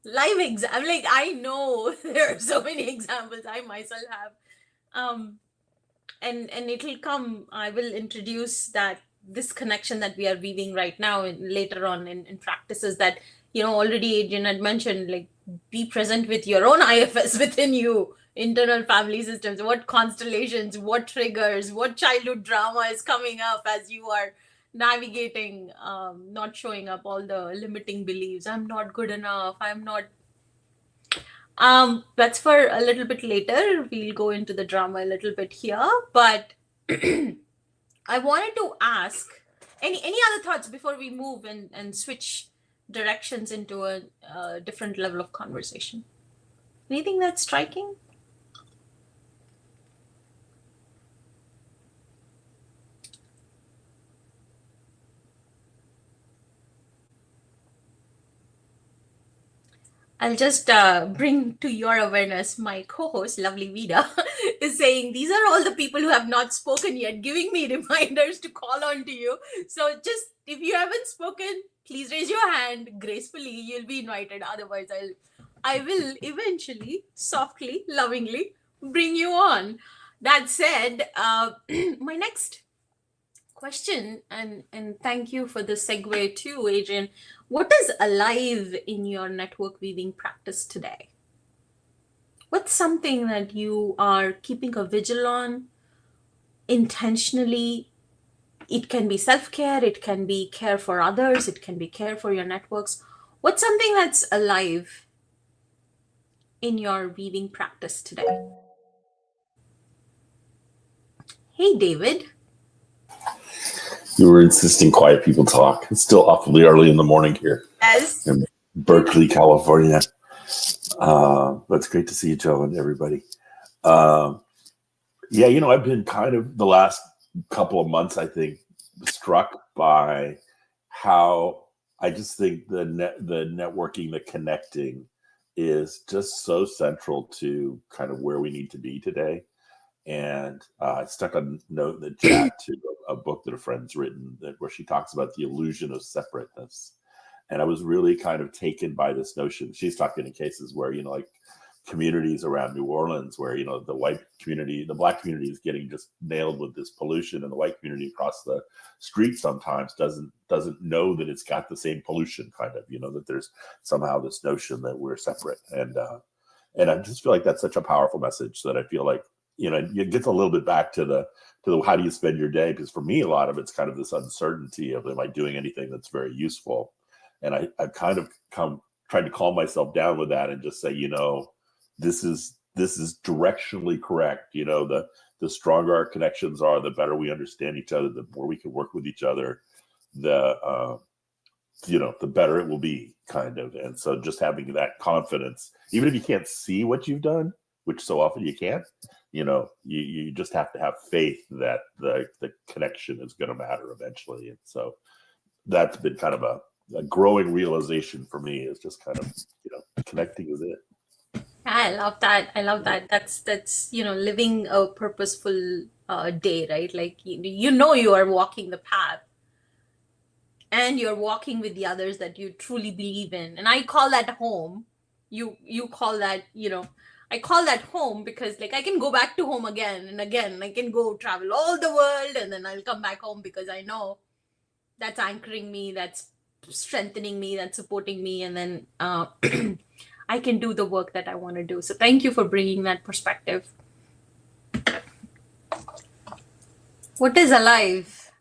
Live exam, like I know there are so many examples I myself have, and it'll come. I will introduce that this connection that we are weaving right now and later on in practices that, already Adrian had mentioned, like be present with your own IFS within you, internal family systems, what constellations, what triggers, what childhood drama is coming up as you are navigating, not showing up, all the limiting beliefs. I'm not good enough. I'm not. That's for a little bit later. We'll go into the drama a little bit here, but I wanted to ask any other thoughts before we move and switch directions into a different level of conversation. Anything that's striking? I'll just bring to your awareness my co-host, lovely Vida, is saying these are all the people who have not spoken yet, giving me reminders to call on to you. So just if you haven't spoken, please raise your hand gracefully. You'll be invited. Otherwise, I will eventually, softly, lovingly bring you on. That said, my next question, and thank you for the segue too, Adrian. What is alive in your network weaving practice today? What's something that you are keeping a vigil on intentionally? It can be self-care, it can be care for others, it can be care for your networks. What's something that's alive in your weaving practice today? Hey, David. You were insisting quiet people talk. It's still awfully early in the morning here Yes. in Berkeley, California. But it's great to see you, Joe, and everybody. Yeah, I've been kind of the last couple of months, I think, struck by how I just think the networking, the connecting is just so central to kind of where we need to be today. And I stuck a note in the chat to a book that a friend's written where she talks about the illusion of separateness. And I was really kind of taken by this notion. She's talking in cases where, like communities around New Orleans where, the white community, the black community is getting just nailed with this pollution, and the white community across the street sometimes doesn't know that it's got the same pollution, kind of, that there's somehow this notion that we're separate. And I just feel like that's such a powerful message that I feel like, it gets a little bit back to the how do you spend your day? Because for me, a lot of it's kind of this uncertainty of, am I doing anything that's very useful? And I've kind of tried to calm myself down with that and just say, this is directionally correct. The stronger our connections are, the better we understand each other, the more we can work with each other, the better it will be, kind of. And so just having that confidence, even if you can't see what you've done, which so often you can't, you just have to have faith that the connection is going to matter eventually. And so that's been kind of a growing realization for me, is just kind of, connecting is it. I love that. I love that. That's living a purposeful day, right? Like you are walking the path, and you're walking with the others that you truly believe in. And I call that home. You call that, I call that home because like I can go back to home again and again. I can go travel all the world and then I'll come back home because I know that's anchoring me, that's strengthening me, that's supporting me, and then I can do the work that I want to do. So thank you for bringing that perspective. What is alive?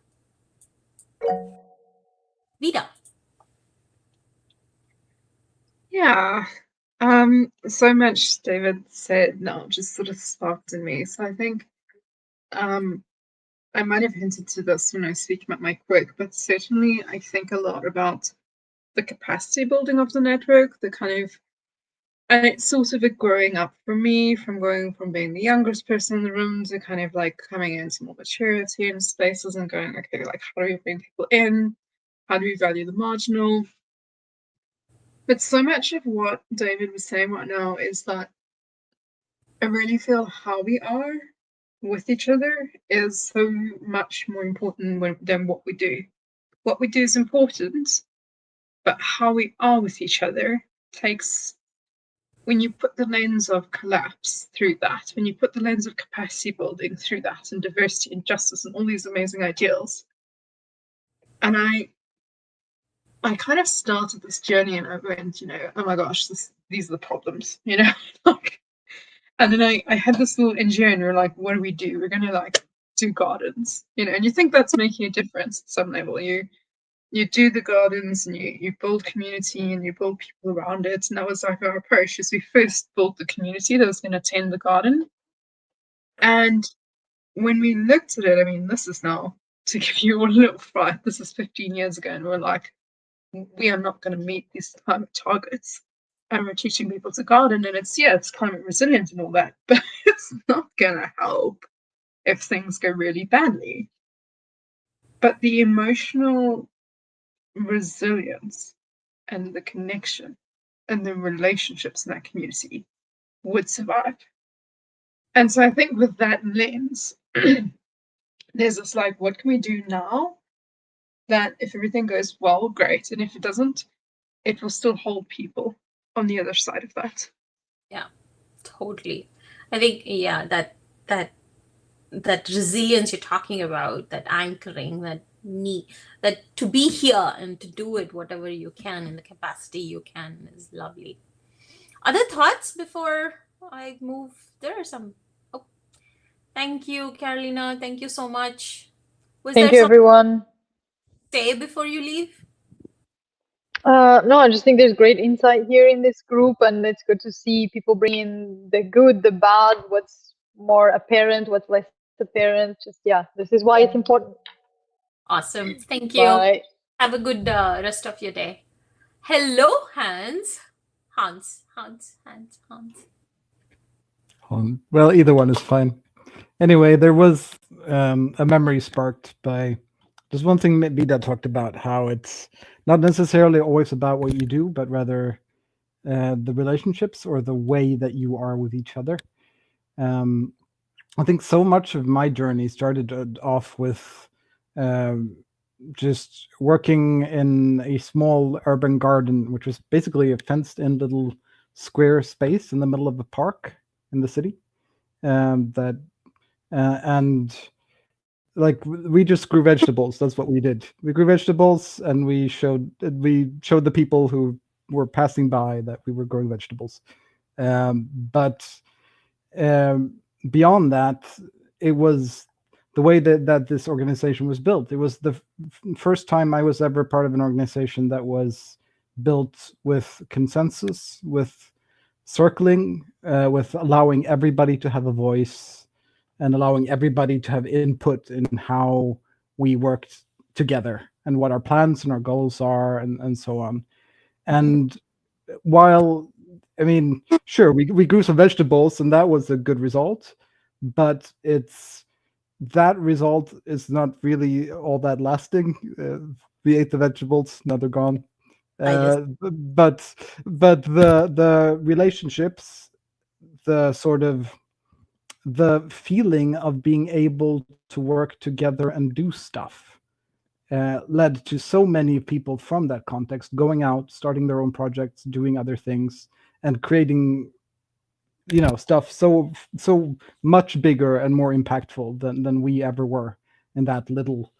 Vida. Yeah. So much David said now just sort of sparked in me. So I think I might have hinted to this when I was speaking about my quirk, but certainly I think a lot about the capacity building of the network, the kind of, and it's sort of a growing up for me, from going from being the youngest person in the room to kind of like coming into more maturity in spaces and going, okay, like how do we bring people in? How do we value the marginal? But so much of what David was saying right now is that I really feel how we are with each other is so much more important than what we do. What we do is important, but how we are with each other takes, when you put the lens of collapse through that, when you put the lens of capacity building through that, and diversity and justice and all these amazing ideals, And I kind of started this journey and I went, oh my gosh, these are the problems, like, and then I had this little NGO and we're like, what do we do? We're going to like do gardens, and you think that's making a difference at some level. You do the gardens and you build community and you build people around it. And that was like our approach, is we first built the community that was going to tend the garden. And when we looked at it, I mean, this is now, to give you all a little fright, this is 15 years ago, and we're like, we are not going to meet these climate targets. And we're teaching people to garden, and it's climate resilient and all that, but it's not going to help if things go really badly. But the emotional resilience and the connection and the relationships in that community would survive. And so I think with that lens, there's this like, what can we do now that if everything goes well, great, and if it doesn't, it will still hold people on the other side of that. Yeah, totally. I think, yeah, that resilience you're talking about, that anchoring, that need, that to be here and to do it whatever you can in the capacity you can is lovely. Other thoughts before I move? There are some. Oh, thank you, Carolina. Thank you so much. Was Thank there you, something everyone. to say before you leave? No, I just think there's great insight here in this group, and it's good to see people bring in the good, the bad, what's more apparent, what's less apparent. Just, yeah, this is why it's important. Awesome. Thank you. Bye. Have a good rest of your day. Hello, Hans. Hans. Well, either one is fine. Anyway, there was a memory sparked by there's one thing Vida talked about, how it's not necessarily always about what you do, but rather the relationships or the way that you are with each other. I think so much of my journey started off with just working in a small urban garden, which was basically a fenced-in little square space in the middle of a park in the city. That and like we just grew vegetables. That's what we did. We grew vegetables, and we showed the people who were passing by that we were growing vegetables. But beyond that, it was the way that this organization was built. It was the first time I was ever part of an organization that was built with consensus, with circling, with allowing everybody to have a voice and allowing everybody to have input in how we worked together and what our plans and our goals are, and so on. And while, I mean, sure, we grew some vegetables and that was a good result, but that result is not really all that lasting. We ate the vegetables, now they're gone. But the relationships, the sort of the feeling of being able to work together and do stuff led to so many people from that context going out, starting their own projects, doing other things, and creating, stuff so much bigger and more impactful than we ever were in that little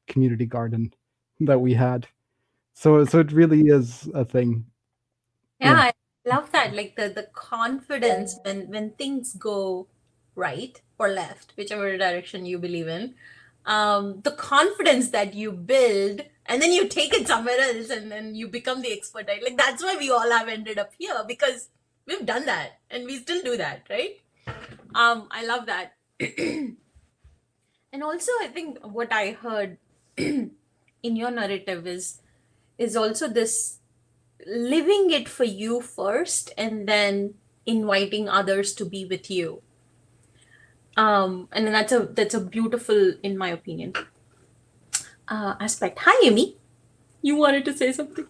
community garden that we had. So it really is a thing. Yeah, I love that. Like the confidence when things go right or left, whichever direction you believe in. The confidence that you build and then you take it somewhere else and then you become the expert, right? Like that's why we all have ended up here, because we've done that and we still do that, right? I love that. And also I think what I heard in your narrative is also this living it for you first and then inviting others to be with you. And then that's a beautiful, in my opinion, aspect. Hi, Amy. You wanted to say something?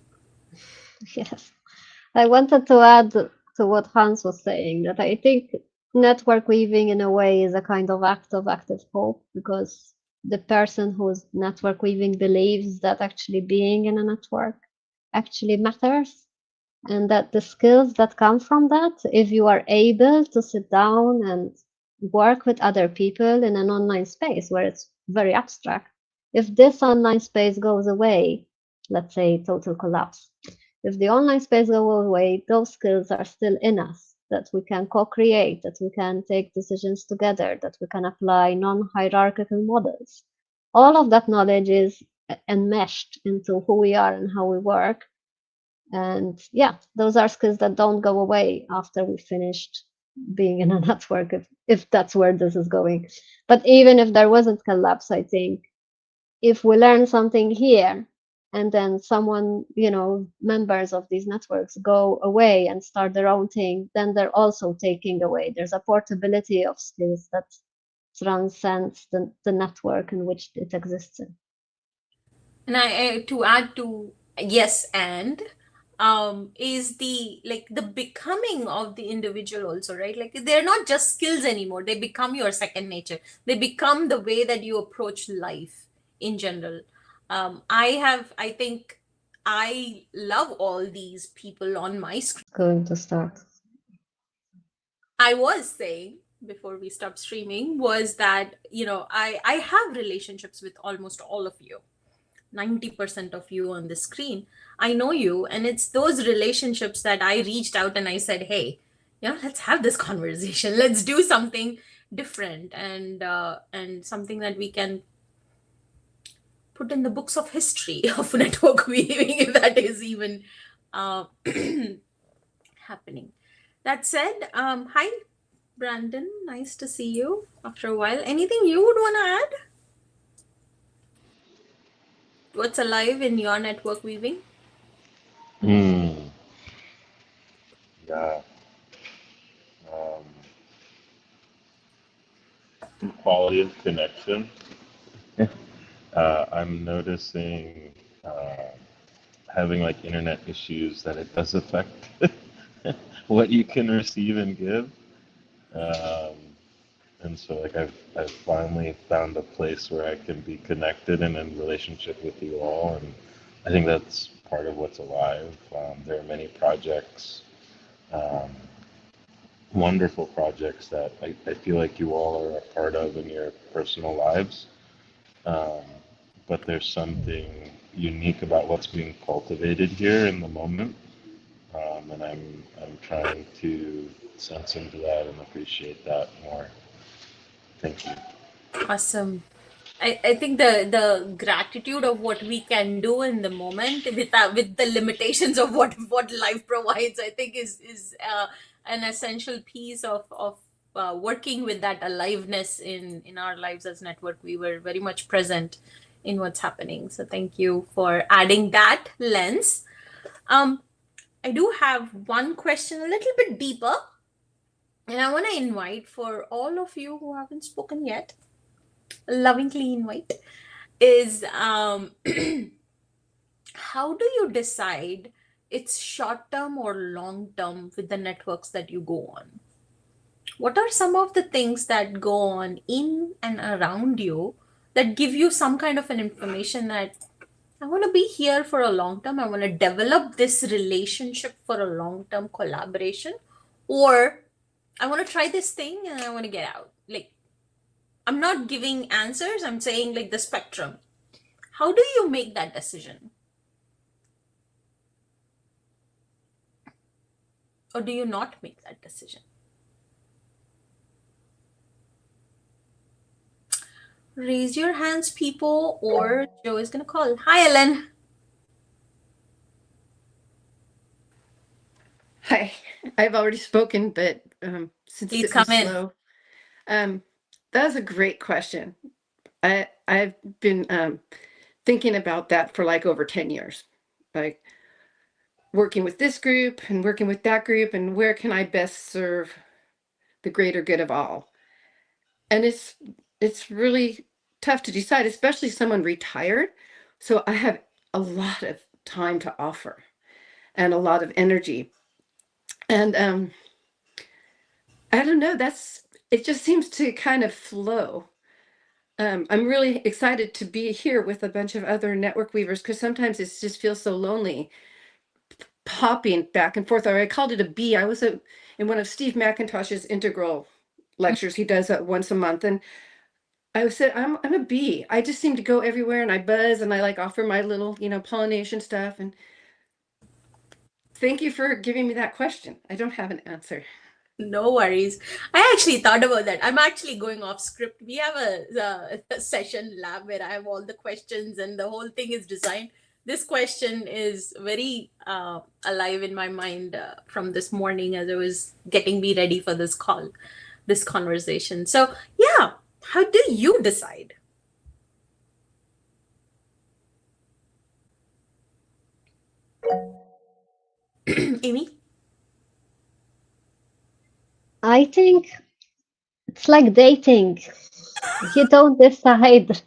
Yes. I wanted to add to what Hans was saying, that I think network weaving in a way is a kind of act of active hope, because the person who's network weaving believes that actually being in a network actually matters, and that the skills that come from that, if you are able to sit down and work with other people in an online space where it's very abstract, If this online space goes away, let's say total collapse, if the online space goes away, those skills are still in us, that we can co-create, that we can take decisions together, that we can apply non-hierarchical models. All of that knowledge is enmeshed into who we are and how we work. And yeah, those are skills that don't go away after we finished being in a network, if that's where this is going. But even if there wasn't collapse, I think if we learn something here and then someone, members of these networks go away and start their own thing, then they're also taking away. There's a portability of skills that transcends the network in which it exists in. And to add to yes, and is the becoming of the individual also, right? Like they're not just skills anymore, they become your second nature, they become the way that you approach life in general. I think I love all these people on my screen. Going to start. I was saying before we stopped streaming was that I have relationships with almost all of you. 90% of you on the screen, I know you, and it's those relationships that I reached out and I said, hey, let's have this conversation, let's do something different, and something that we can put in the books of history of network weaving, if that is even uh, happening. That said, hi Brandon, nice to see you after a while. Anything you would want to add? What's alive in your network weaving? Yeah. Um, Quality of connection. I'm noticing having like internet issues that it does affect what you can receive and give. Um, and so like I've finally found a place where I can be connected and in relationship with you all, and I think that's part of what's alive. There are many projects, um, wonderful projects that I feel like you all are a part of in your personal lives. Um, but there's something unique about what's being cultivated here in the moment, and I'm trying to sense into that and appreciate that more. Thank you. Awesome. I think the gratitude of what we can do in the moment with the limitations of what life provides, I think is an essential piece of working with that aliveness in our lives as network. We were very much present in what's happening. So thank you for adding that lens. I do have one question a little bit deeper, and I want to invite for all of you who haven't spoken yet, lovingly invite, is how do you decide it's short term or long term with the networks that you go on? What are some of the things that go on in and around you that give you some kind of an information that I want to be here for a long term, I want to develop this relationship for a long term collaboration, or I want to try this thing and I want to get out? Like, I'm not giving answers, I'm saying like the spectrum. How do you make that decision? Or do you not make that decision? Raise your hands, people, or Joe is going to call. Hi, Ellen. Hi, I've already spoken, but since Please it come was in. slow, that was a great question. I've been thinking about that for like over 10 years, like working with this group and working with that group, and where can I best serve the greater good of all? And it's really tough to decide, especially someone retired. So I have a lot of time to offer and a lot of energy. And I don't know, it just seems to kind of flow. I'm really excited to be here with a bunch of other network weavers, because sometimes it just feels so lonely popping back and forth. Or I called it a bee. I was in one of Steve McIntosh's integral lectures. He does that once a month. And I said I'm a bee. I just seem to go everywhere and I buzz and I like offer my little, pollination stuff. And thank you for giving me that question. I don't have an answer. No worries. I actually thought about that. I'm actually going off script. We have a session lab where I have all the questions and the whole thing is designed. This question is very alive in my mind from this morning as I was getting me ready for this call, this conversation. So, yeah, how do you decide? Amy? I think it's like dating. You don't decide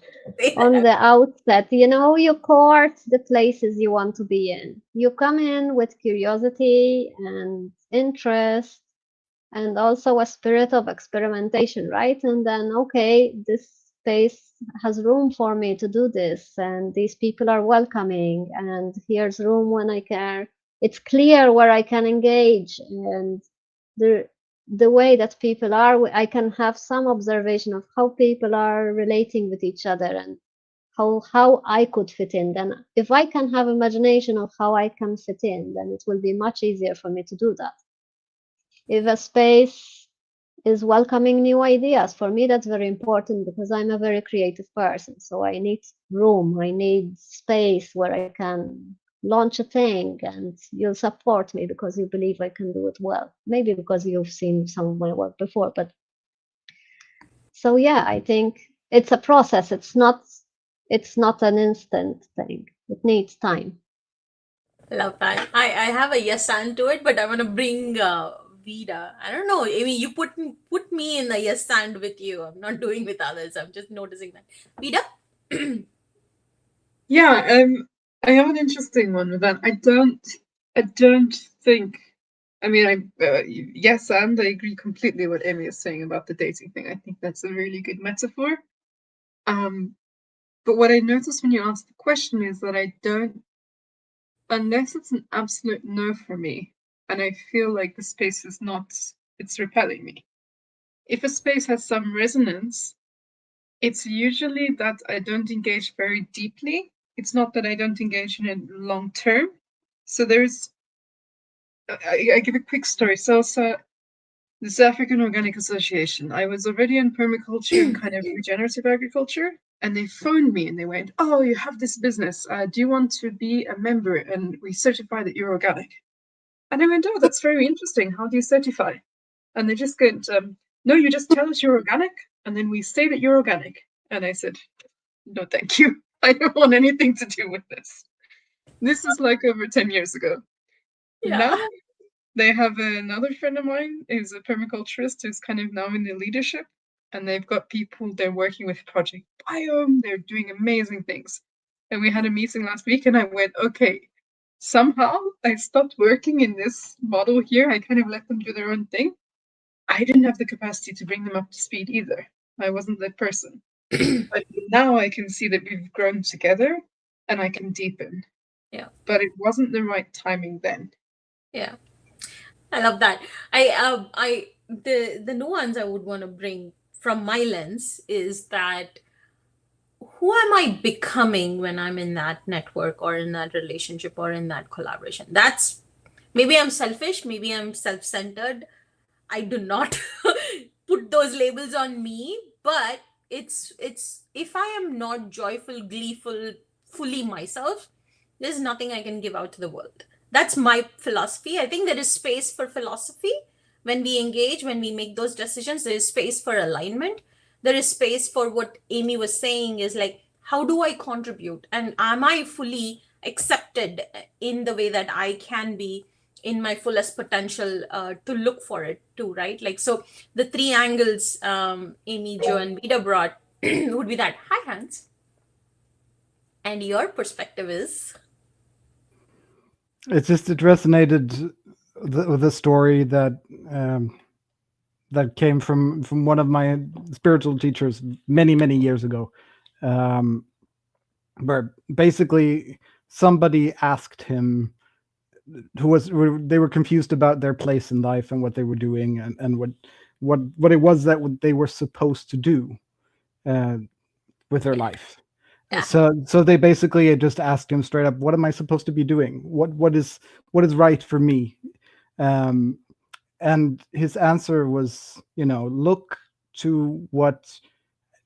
on the outset. You court the places you want to be in. You come in with curiosity and interest and also a spirit of experimentation, right? And then, okay, this space has room for me to do this, and these people are welcoming, and here's room when I can. It's clear where I can engage, and the way that people are, I can have some observation of how people are relating with each other and how I could fit in. Then if I can have imagination of how I can fit in, then it will be much easier for me to do that. If a space is welcoming new ideas, for me that's very important because I'm a very creative person. So I need room, I need space where I can launch a thing, and you'll support me because you believe I can do it well. Maybe because you've seen some of my work before, but so yeah, I think it's a process. It's not an instant thing. It needs time. Love that. I have a yes and to it, but I want to bring Vida. I don't know, Amy. You put me in the yes and with you. I'm not doing with others. I'm just noticing that. Vida. Yeah, I have an interesting one with that. I don't think. I mean, yes, and I agree completely what Amy is saying about the dating thing. I think that's a really good metaphor. But what I noticed when you asked the question is that I don't, unless it's an absolute no for me, and I feel like the space is not, it's repelling me. If a space has some resonance, it's usually that I don't engage very deeply. It's not that I don't engage in it long term. So I give a quick story. So this African Organic Association, I was already in permaculture and kind of regenerative agriculture. And they phoned me and they went, "Oh, you have this business. Do you want to be a member? And we certify that you're organic." And I went, "Oh, that's very interesting. How do you certify?" And they just went, "No, you just tell us you're organic, and then we say that you're organic." And I said, "No, thank you. I don't want anything to do with this." This is like over 10 years ago. Yeah. Now they have another friend of mine who's a permaculturist who's kind of now in the leadership, and they've got people, they're working with Project Biome, they're doing amazing things. And we had a meeting last week and I went, okay, somehow I stopped working in this model here. I kind of let them do their own thing. I didn't have the capacity to bring them up to speed either. I wasn't that person. But now I can see that we've grown together and I can deepen. Yeah. But it wasn't the right timing then. Yeah. I love that. The nuance I would want to bring from my lens is that who am I becoming when I'm in that network or in that relationship or in that collaboration? That's maybe I'm selfish, maybe I'm self-centered. I do not put those labels on me, but it's if I am not joyful, gleeful, fully myself, there's nothing I can give out to the world. That's my philosophy. I think there is space for philosophy when we engage, when we make those decisions. There is space for alignment. There is space for what Amy was saying is like, how do I contribute? And am I fully accepted in the way that I can be in my fullest potential to look for it too, right? Like, so the three angles Amy, Joe, and Vida brought would be that. Hi, Hans. And your perspective is? It's just it resonated with a story that that came from one of my spiritual teachers many years ago, where basically somebody asked him they were confused about their place in life and what they were doing and what it was that they were supposed to do. uh, with their life. Yeah. So they basically just asked him straight up, "What am I supposed to be doing? What is right for me?" Um, and his answer was, look to what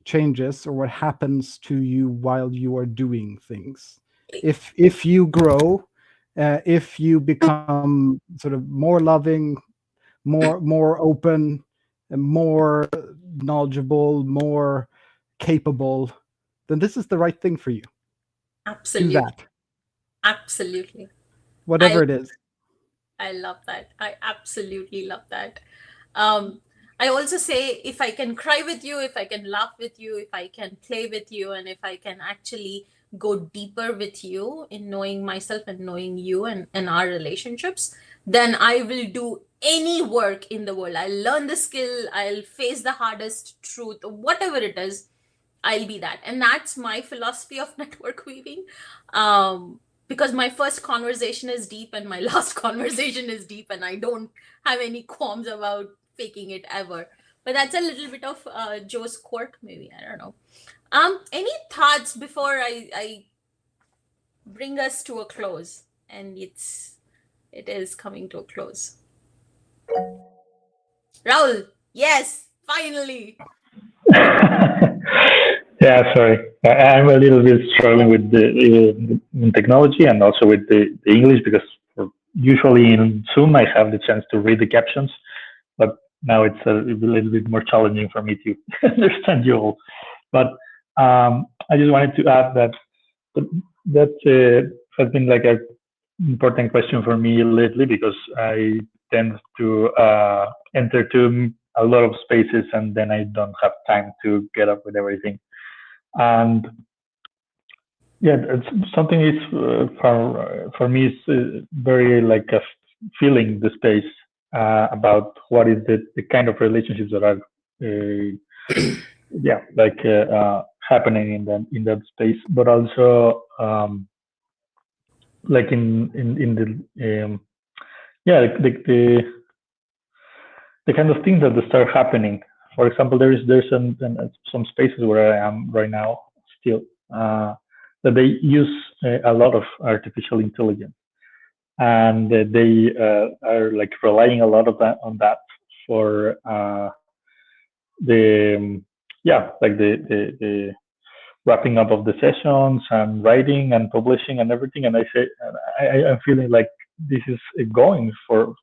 changes or what happens to you while you are doing things. If you grow, if you become sort of more loving, more open, and more knowledgeable, more capable, then this is the right thing for you. Do Absolutely. that, Absolutely. whatever it is. I love that. I absolutely love that. Um, I also say, if I can cry with you, if I can laugh with you, if I can play with you, and if I can actually go deeper with you in knowing myself and knowing you and our relationships, then I will do any work in the world. I'll learn the skill, I'll face the hardest truth, whatever it is, I'll be that. And that's my philosophy of network weaving. Because my first conversation is deep and my last conversation is deep, and I don't have any qualms about faking it ever. But that's a little bit of Joe's quirk, maybe. I don't know. Any thoughts before I bring us to a close? And it is coming to a close. Raul, yes, finally. Yeah, sorry. I'm a little bit struggling with the technology and also with the English because usually in Zoom I have the chance to read the captions, but now it's a little bit more challenging for me to understand you all. But I just wanted to add that has been like a important question for me lately because I tend to enter to a lot of spaces and then I don't have time to get up with everything. And yeah, it's something is for me is very like a feeling the space about what is the kind of relationships that are yeah like happening in that space, but also like in the yeah the kind of things that start happening. For example, there's some spaces where I am right now still that they use a lot of artificial intelligence, and they are like relying a lot of that on that for the yeah like the wrapping up of the sessions and writing and publishing and everything. And I say I'm feeling like this is going from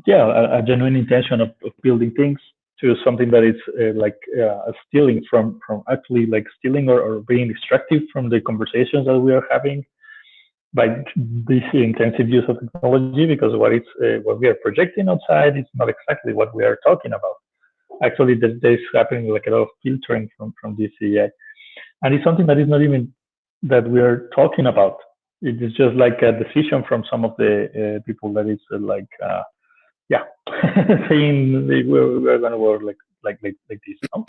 yeah a genuine intention of building things to something that is stealing from actually like stealing or being extractive from the conversations that we are having by this intensive use of technology, because what we are projecting outside is not exactly what we are talking about. Actually, there's happening like a lot of filtering from this AI, and it's something that is not even that we are talking about. It is just like a decision from some of the people that is yeah, saying we're going to work like this. No?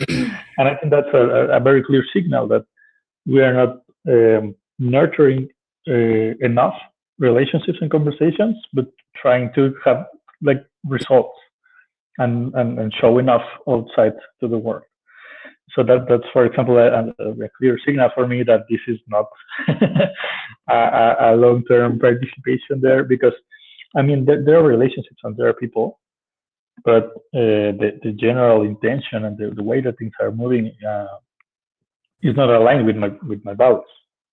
And I think that's a very clear signal that we are not nurturing enough relationships and conversations, but trying to have like results and show enough outside to the world. So that's for example a clear signal for me that this is not a long-term participation there, because I mean there are relationships and there are people, but the general intention and the way that things are moving is not aligned with my values.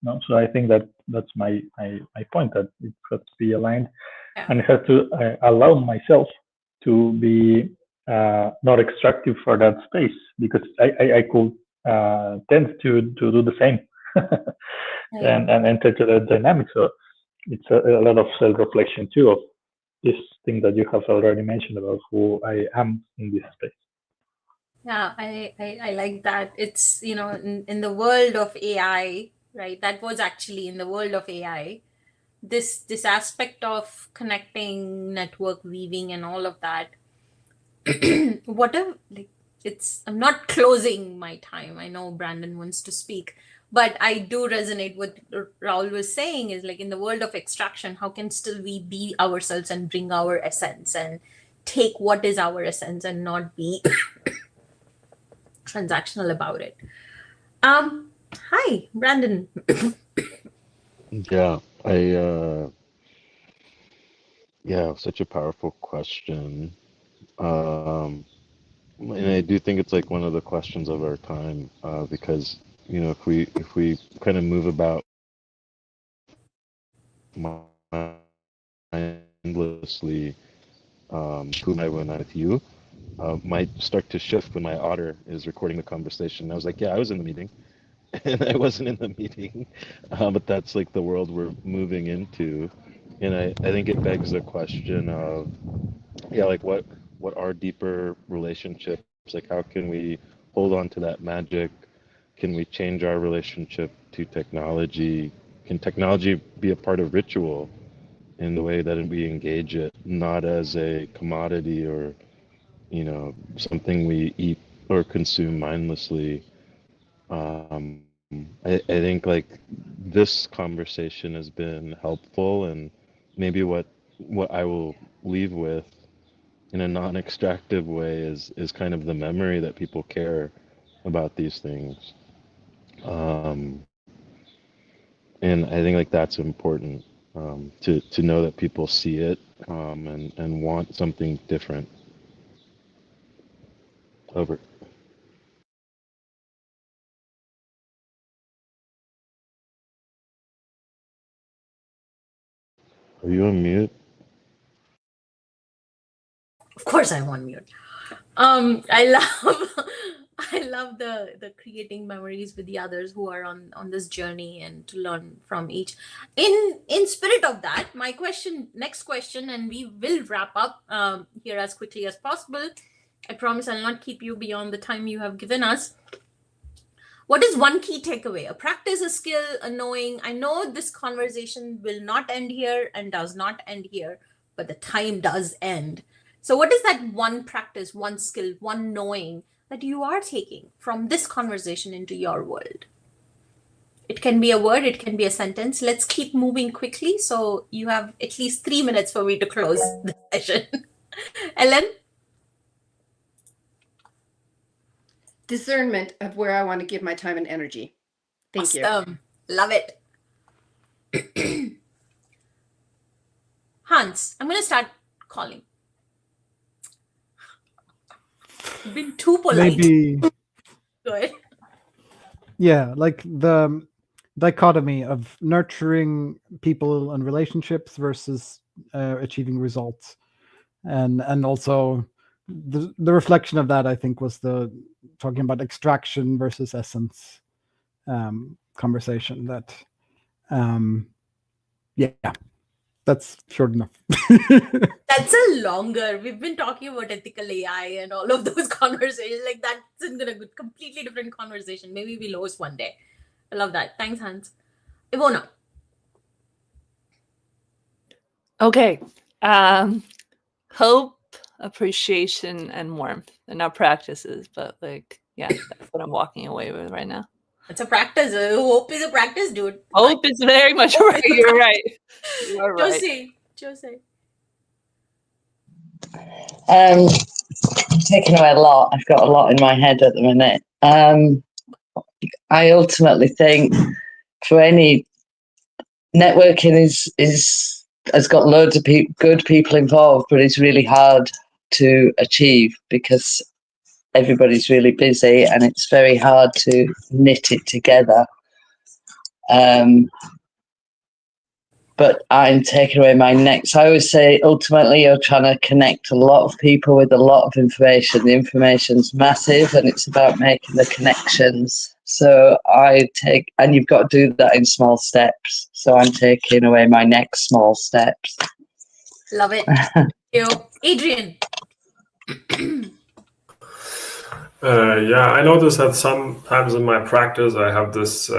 No? So I think that's my point, that it has to be aligned, and it has to allow myself to be not extractive for that space, because I could tend to do the same and enter to the dynamic. So it's a lot of self-reflection too of this thing that you have already mentioned about who I am in this space. Yeah, I like that. It's, in the world of AI, right? That was actually in the world of AI. This aspect of connecting, network weaving, and all of that. Whatever, like, I'm not closing my time. I know Brandon wants to speak, but I do resonate with Raul was saying, is like, in the world of extraction, how can still we be ourselves and bring our essence and take what is our essence and not be transactional about it. Hi, Brandon. Yeah, yeah, such a powerful question. Um, and I do think it's like one of the questions of our time, because if we kind of move about mindlessly, who am I when I'm with you, might start to shift when my otter is recording the conversation. I was like, yeah, I was in the meeting, and I wasn't in the meeting, but that's like the world we're moving into, and I think it begs the question of, yeah, like what are deeper relationships? Like, how can we hold on to that magic? Can we change our relationship to technology? Can technology be a part of ritual in the way that we engage it, not as a commodity or something we eat or consume mindlessly? I think like this conversation has been helpful, and maybe what I will leave with in a non-extractive way is kind of the memory that people care about these things. Um, and I think like that's important, to know that people see it, and want something different. Over. Are you on mute? Of course, I'm on mute. I love I love the creating memories with the others who are on this journey, and to learn from each. In spirit of that, my next question, and we will wrap up here as quickly as possible. I promise I'll not keep you beyond the time you have given us. What is one key takeaway? A practice, a skill, a knowing? I know this conversation will not end here and does not end here, but the time does end. So, what is that one practice, one skill, one knowing that you are taking from this conversation into your world? It can be a word, it can be a sentence. Let's keep moving quickly. So, you have at least 3 minutes for me to close the session. Ellen? Discernment of where I want to give my time and energy. Thank you. Awesome. Love it. Hans, I'm going to start calling. You've been too polite. Maybe, Go ahead. yeah, like the dichotomy of nurturing people and relationships versus achieving results, and also the reflection of that, I think, was the talking about extraction versus essence conversation. That yeah, that's short enough. That's a longer. We've been talking about ethical AI and all of those conversations. Like that's in a completely different conversation. Maybe we'll host one day. I love that. Thanks, Hans. Ivona. Okay. Hope, appreciation, and warmth. They're not practices, but like, yeah, that's what I'm walking away with right now. It's a practice. Hope is a practice, dude. Hope is very much right. You're right. You're right. Jose. Taking away a lot. I've got a lot in my head at the minute. I ultimately think for any networking has got loads of good people involved, but it's really hard to achieve because everybody's really busy and it's very hard to knit it together. But I'm taking away my next. I always say, ultimately, you're trying to connect a lot of people with a lot of information. The information's massive, and it's about making the connections. So and you've got to do that in small steps. So I'm taking away my next small steps. Love it. Thank you. Adrian. Yeah, I notice that sometimes in my practice I have this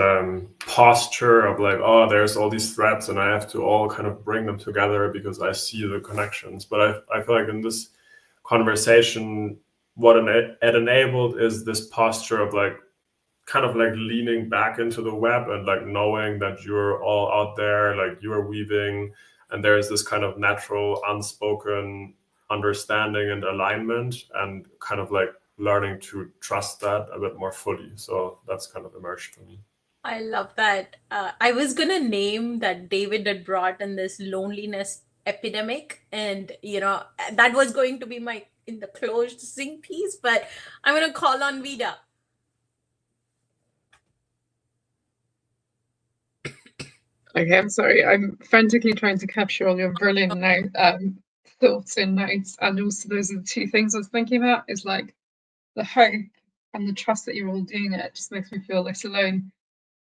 posture of like, oh, there's all these threads and I have to all kind of bring them together because I see the connections. But I feel like in this conversation, what it enabled is this posture of like kind of like leaning back into the web and like knowing that you're all out there, like you're weaving, and there's this kind of natural unspoken understanding and alignment, and kind of like learning to trust that a bit more fully. So that's kind of emerged for me. I love that. I was gonna name that David had brought in this loneliness epidemic, and that was going to be my in the closing piece, but I'm gonna call on Vida. Okay, I'm sorry. I'm frantically trying to capture all your brilliant thoughts in notes, and also those are the two things I was thinking about. Is like the hope and the trust that you're all doing it. It just makes me feel less alone.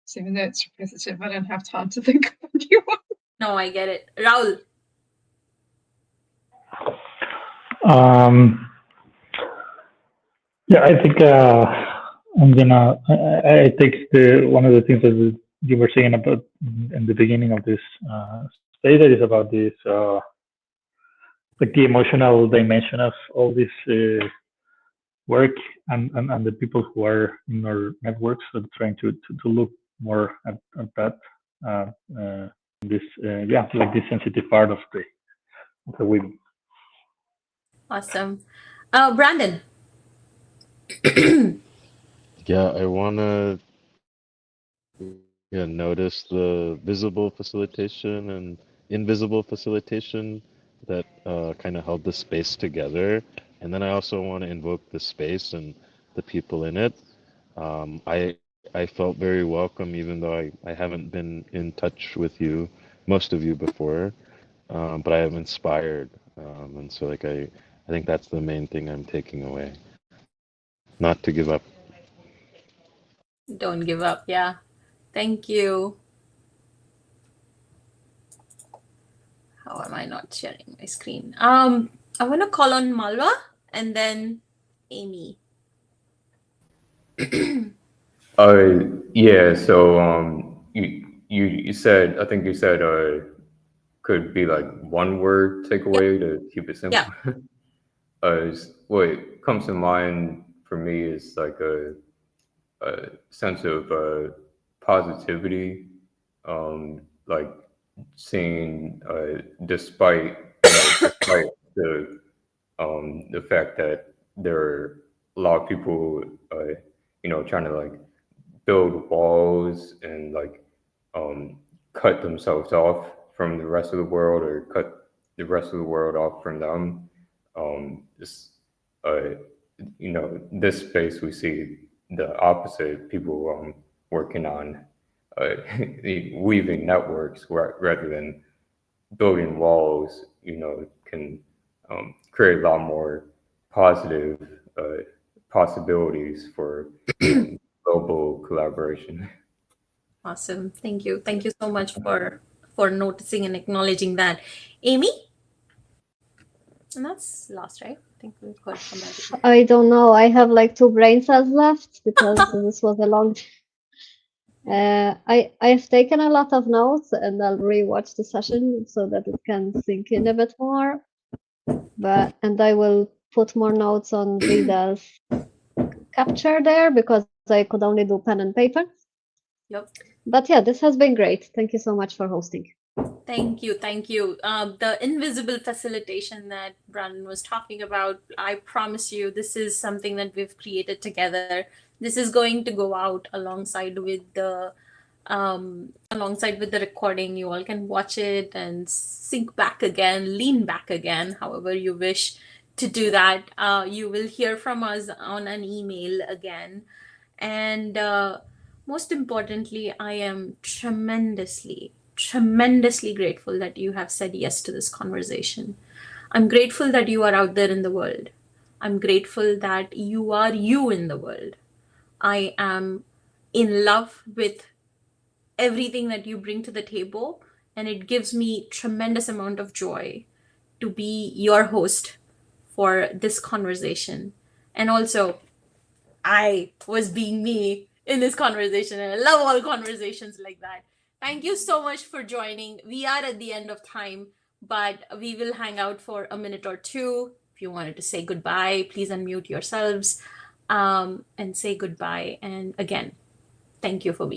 So even though it's repetitive, I don't have time to think of anyone. No, I get it. Raul. Yeah, I think I'm gonna. I think one of the things that you were saying about in the beginning of this space that is about this like the emotional dimension of all this work and the people who are in our networks are trying to look more at that this like this sensitive part of the women. Awesome. Brandon. Yeah, I wanna notice the visible facilitation and invisible facilitation that kind of held the space together. And then I also want to invoke the space and the people in it. I felt very welcome, even though I haven't been in touch with you, most of you before, but I am inspired. And so like I think that's the main thing I'm taking away. Not to give up. Don't give up. Yeah. Thank you. How am I not sharing my screen? I want to call on Malwa and then Amy. Yeah. So you said, I think you said could be like one word takeaway to keep it simple. Yeah. What comes to mind for me is like a sense of positivity, like seeing despite despite the fact that there are a lot of people trying to like build walls and like cut themselves off from the rest of the world or cut the rest of the world off from them. Just this space we see the opposite. People working on weaving networks rather than building walls. Can create a lot more positive possibilities for global collaboration. Awesome. Thank you. Thank you so much for noticing and acknowledging that. Amy? And that's last, right? I think we've heard from everybody. I don't know. I have like 2 brain cells left because this was a long. I've taken a lot of notes and I'll rewatch the session so that it can sink in a bit more. And I will put more notes on Vida's capture there because I could only do pen and paper. Yep. But yeah, this has been great. Thank you so much for hosting. Thank you. Thank you. The invisible facilitation that Brandon was talking about, I promise you, this is something that we've created together. This is going to go out alongside with the recording. You all can watch it and sink back again, lean back again, however you wish to do that. You will hear from us on an email again. And most importantly, I am tremendously grateful that you have said yes to this conversation. I'm grateful that you are out there in the world. I'm grateful that you are you in the world. I am in love with everything that you bring to the table, and it gives me tremendous amount of joy to be your host for this conversation. And also, I was being me in this conversation, and I love all conversations like that. Thank you so much for joining. We are at the end of time, but we will hang out for a minute or two. If you wanted to say goodbye, please unmute yourselves and say goodbye. And again, thank you for being